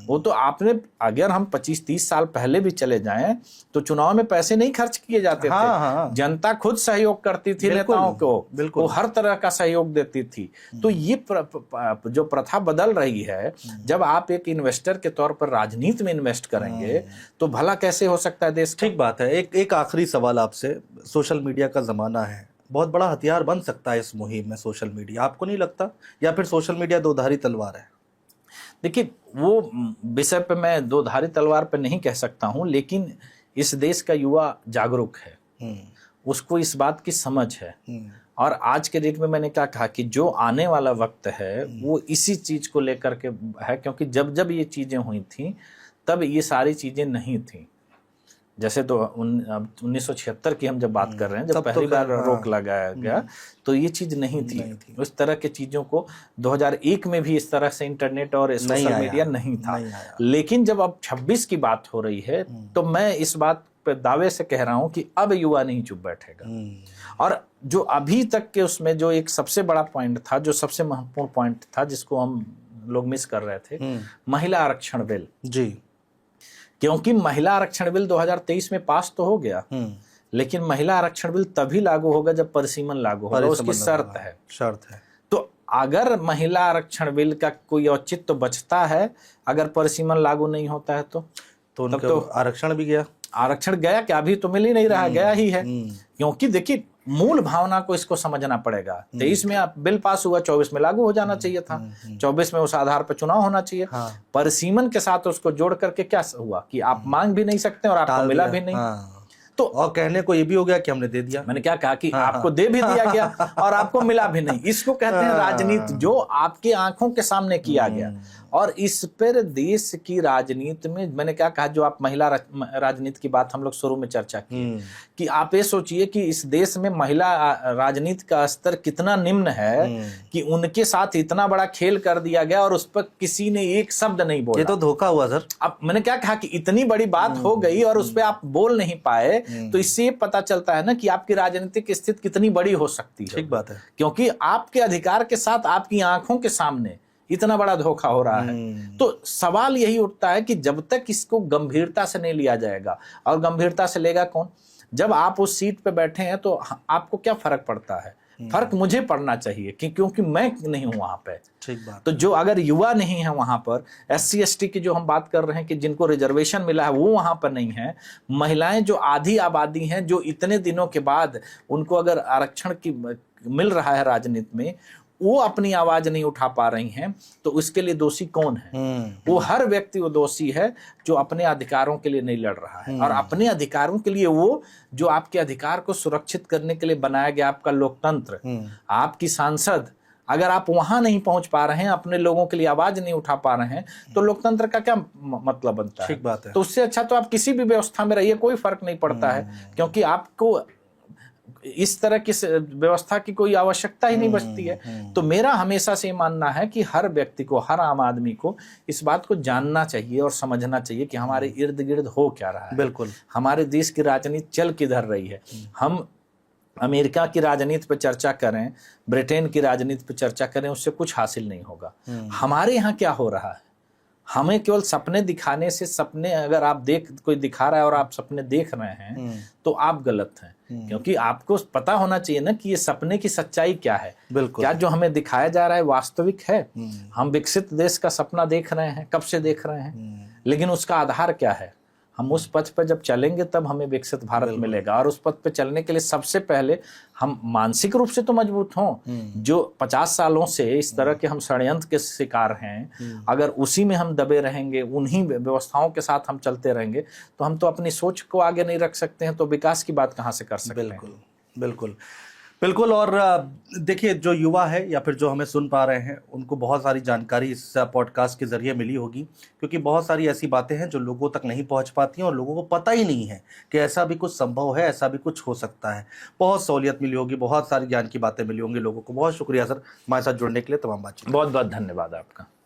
वो तो आपने अगर हम 25-30 साल पहले भी चले जाएं तो चुनाव में पैसे नहीं खर्च किए जाते थे। जनता खुद सहयोग करती थी नेताओं को, वो हर तरह का सहयोग देती थी। तो ये जो प्रथा बदल रही है, जब आप एक इन्वेस्टर के तौर पर राजनीति में इन्वेस्ट करेंगे तो भला कैसे हो सकता है देश? ठीक बात है। एक आखिरी सवाल आपसे, सोशल मीडिया का जमाना है, बहुत बड़ा हथियार बन सकता है इस मुहिम में सोशल मीडिया, आपको नहीं लगता? या फिर सोशल मीडिया दोधारी तलवार है? देखिए वो विषय पे मैं दोधारी तलवार पे नहीं कह सकता हूं, लेकिन इस देश का युवा जागरूक है, उसको इस बात की समझ है। और आज के डेट में मैंने क्या कहा कि जो आने वाला वक्त है वो इसी चीज को लेकर के है, क्योंकि जब जब ये चीजें हुई थी तब ये सारी चीजें नहीं थी। जैसे तो 1976 की हम जब बात कर रहे हैं, जब पहली बार रोक लगाया गया तो ये चीज नहीं थी। उस तरह की चीजों को 2001 में भी इस तरह से इंटरनेट और सोशल मीडिया नहीं था। लेकिन जब अब 26 की बात हो रही है तो मैं इस बात पे दावे से कह रहा हूं कि अब युवा नहीं चुप बैठेगा। और जो अभी तक के उसमें जो एक सबसे बड़ा पॉइंट था, जो सबसे महत्वपूर्ण पॉइंट था जिसको हम लोग मिस कर रहे थे, महिला आरक्षण बिल। जी, क्योंकि महिला आरक्षण बिल 2023 में पास तो हो गया, लेकिन महिला आरक्षण बिल तभी लागू होगा जब परिसीमन लागू होगा, उसकी शर्त है। तो अगर महिला आरक्षण बिल का कोई औचित्य बचता है अगर परिसीमन लागू नहीं होता है तो आरक्षण भी गया। आरक्षण गया क्या? अभी तो मिल ही नहीं रहा, गया ही है। क्योंकि देखिए मूल भावना को इसको समझना पड़ेगा। 23 में बिल पास हुआ, 24 में लागू हो जाना चाहिए था, 24 में उस आधार पर चुनाव होना चाहिए। परिसीमन के साथ उसको जोड़ करके क्या हुआ कि आप मांग भी नहीं सकते और आपको मिला भी नहीं। तो और कहने को ये भी हो गया कि हमने दे दिया। मैंने क्या कहा कि आपको दे भी दिया गया और आपको मिला भी नहीं। इसको कहते हैं राजनीति, जो आपकी आंखों के सामने किया गया। और इस पर देश की राजनीति में मैंने क्या कहा, जो आप महिला राजनीति की बात हम लोग शुरू में चर्चा की, कि आप ये सोचिए कि इस देश में महिला राजनीति का स्तर कितना निम्न है कि उनके साथ इतना बड़ा खेल कर दिया गया और उस पर किसी ने एक शब्द नहीं बोला। ये तो धोखा हुआ सर। अब मैंने क्या कहा कि इतनी बड़ी बात हो गई और उस पर आप बोल नहीं पाए, तो इससे पता चलता है ना कि आपकी राजनीतिक स्थिति कितनी बड़ी हो सकती है। ठीक बात है। क्योंकि आपके अधिकार के साथ आपकी आंखों के सामने इतना बड़ा धोखा हो रहा है। तो सवाल यही उठता है कि जब तक इसको गंभीरता से नहीं लिया जाएगा, और गंभीरता से लेगा कौन? जब आप उस सीट पे बैठे हैं तो आपको क्या फर्क पड़ता है? फर्क मुझे पड़ना चाहिए क्योंकि मैं नहीं हूं वहां पे। ठीक बात। तो जो अगर युवा नहीं है वहां पर, SC ST की जो हम बात कर रहे हैं कि जिनको रिजर्वेशन मिला है वो वहां पर नहीं है, महिलाएं जो आधी आबादी हैं, जो इतने दिनों के बाद उनको अगर आरक्षण की मिल रहा है राजनीति में, वो अपनी आवाज नहीं उठा पा रही हैं, तो उसके लिए दोषी कौन है? वो हर व्यक्ति वो दोषी है जो अपने अधिकारों के लिए नहीं लड़ रहा है। और अपने अधिकारों के लिए वो जो आपके अधिकार को सुरक्षित करने के लिए बनाया गया आपका लोकतंत्र, आपकी सांसद, अगर आप वहां नहीं पहुंच पा रहे हैं, अपने लोगों के लिए आवाज नहीं उठा पा रहे हैं, तो लोकतंत्र का क्या मतलब बनता है? ठीक बात है। तो उससे अच्छा तो आप किसी भी व्यवस्था में रहिए, कोई फर्क नहीं पड़ता है, क्योंकि आपको इस तरह की व्यवस्था की कोई आवश्यकता ही नहीं बचती है। तो मेरा हमेशा से मानना है कि हर व्यक्ति को, हर आम आदमी को इस बात को जानना चाहिए और समझना चाहिए कि हमारे इर्द गिर्द हो क्या रहा है। बिल्कुल। हमारे देश की राजनीति चल किधर रही है। हम अमेरिका की राजनीति पर चर्चा करें, ब्रिटेन की राजनीति पर चर्चा करें, उससे कुछ हासिल नहीं होगा। हमारे यहाँ क्या हो रहा है? हमें केवल सपने दिखाने से, सपने अगर आप कोई दिखा रहा है और आप सपने देख रहे हैं तो आप गलत हैं। क्योंकि आपको पता होना चाहिए ना कि ये सपने की सच्चाई क्या है। बिल्कुल। क्या जो हमें दिखाया जा रहा है वास्तविक है? हम विकसित देश का सपना देख रहे हैं, कब से देख रहे हैं, लेकिन उसका आधार क्या है? हम उस पथ पर जब चलेंगे तब हमें विकसित भारत मिलेगा। और उस पथ पे चलने के लिए सबसे पहले हम मानसिक रूप से तो मजबूत हों। जो 50 सालों से इस तरह के हम षड्यंत्र के शिकार हैं, अगर उसी में हम दबे रहेंगे, उन्हीं व्यवस्थाओं के साथ हम चलते रहेंगे, तो हम तो अपनी सोच को आगे नहीं रख सकते हैं, तो विकास की बात कहाँ से कर सकते हैं? बिल्कुल बिल्कुल बिल्कुल। और देखिए, जो युवा है या फिर जो हमें सुन पा रहे हैं, उनको बहुत सारी जानकारी इस पॉडकास्ट के ज़रिए मिली होगी, क्योंकि बहुत सारी ऐसी बातें हैं जो लोगों तक नहीं पहुंच पाती हैं और लोगों को पता ही नहीं है कि ऐसा भी कुछ संभव है, ऐसा भी कुछ हो सकता है। बहुत सहूलियत मिली होगी, बहुत सारी ज्ञान की बातें मिली होंगी लोगों को। बहुत शुक्रिया सर हमारे साथ जुड़ने के लिए, तमाम बातचीत। बहुत बहुत धन्यवाद आपका।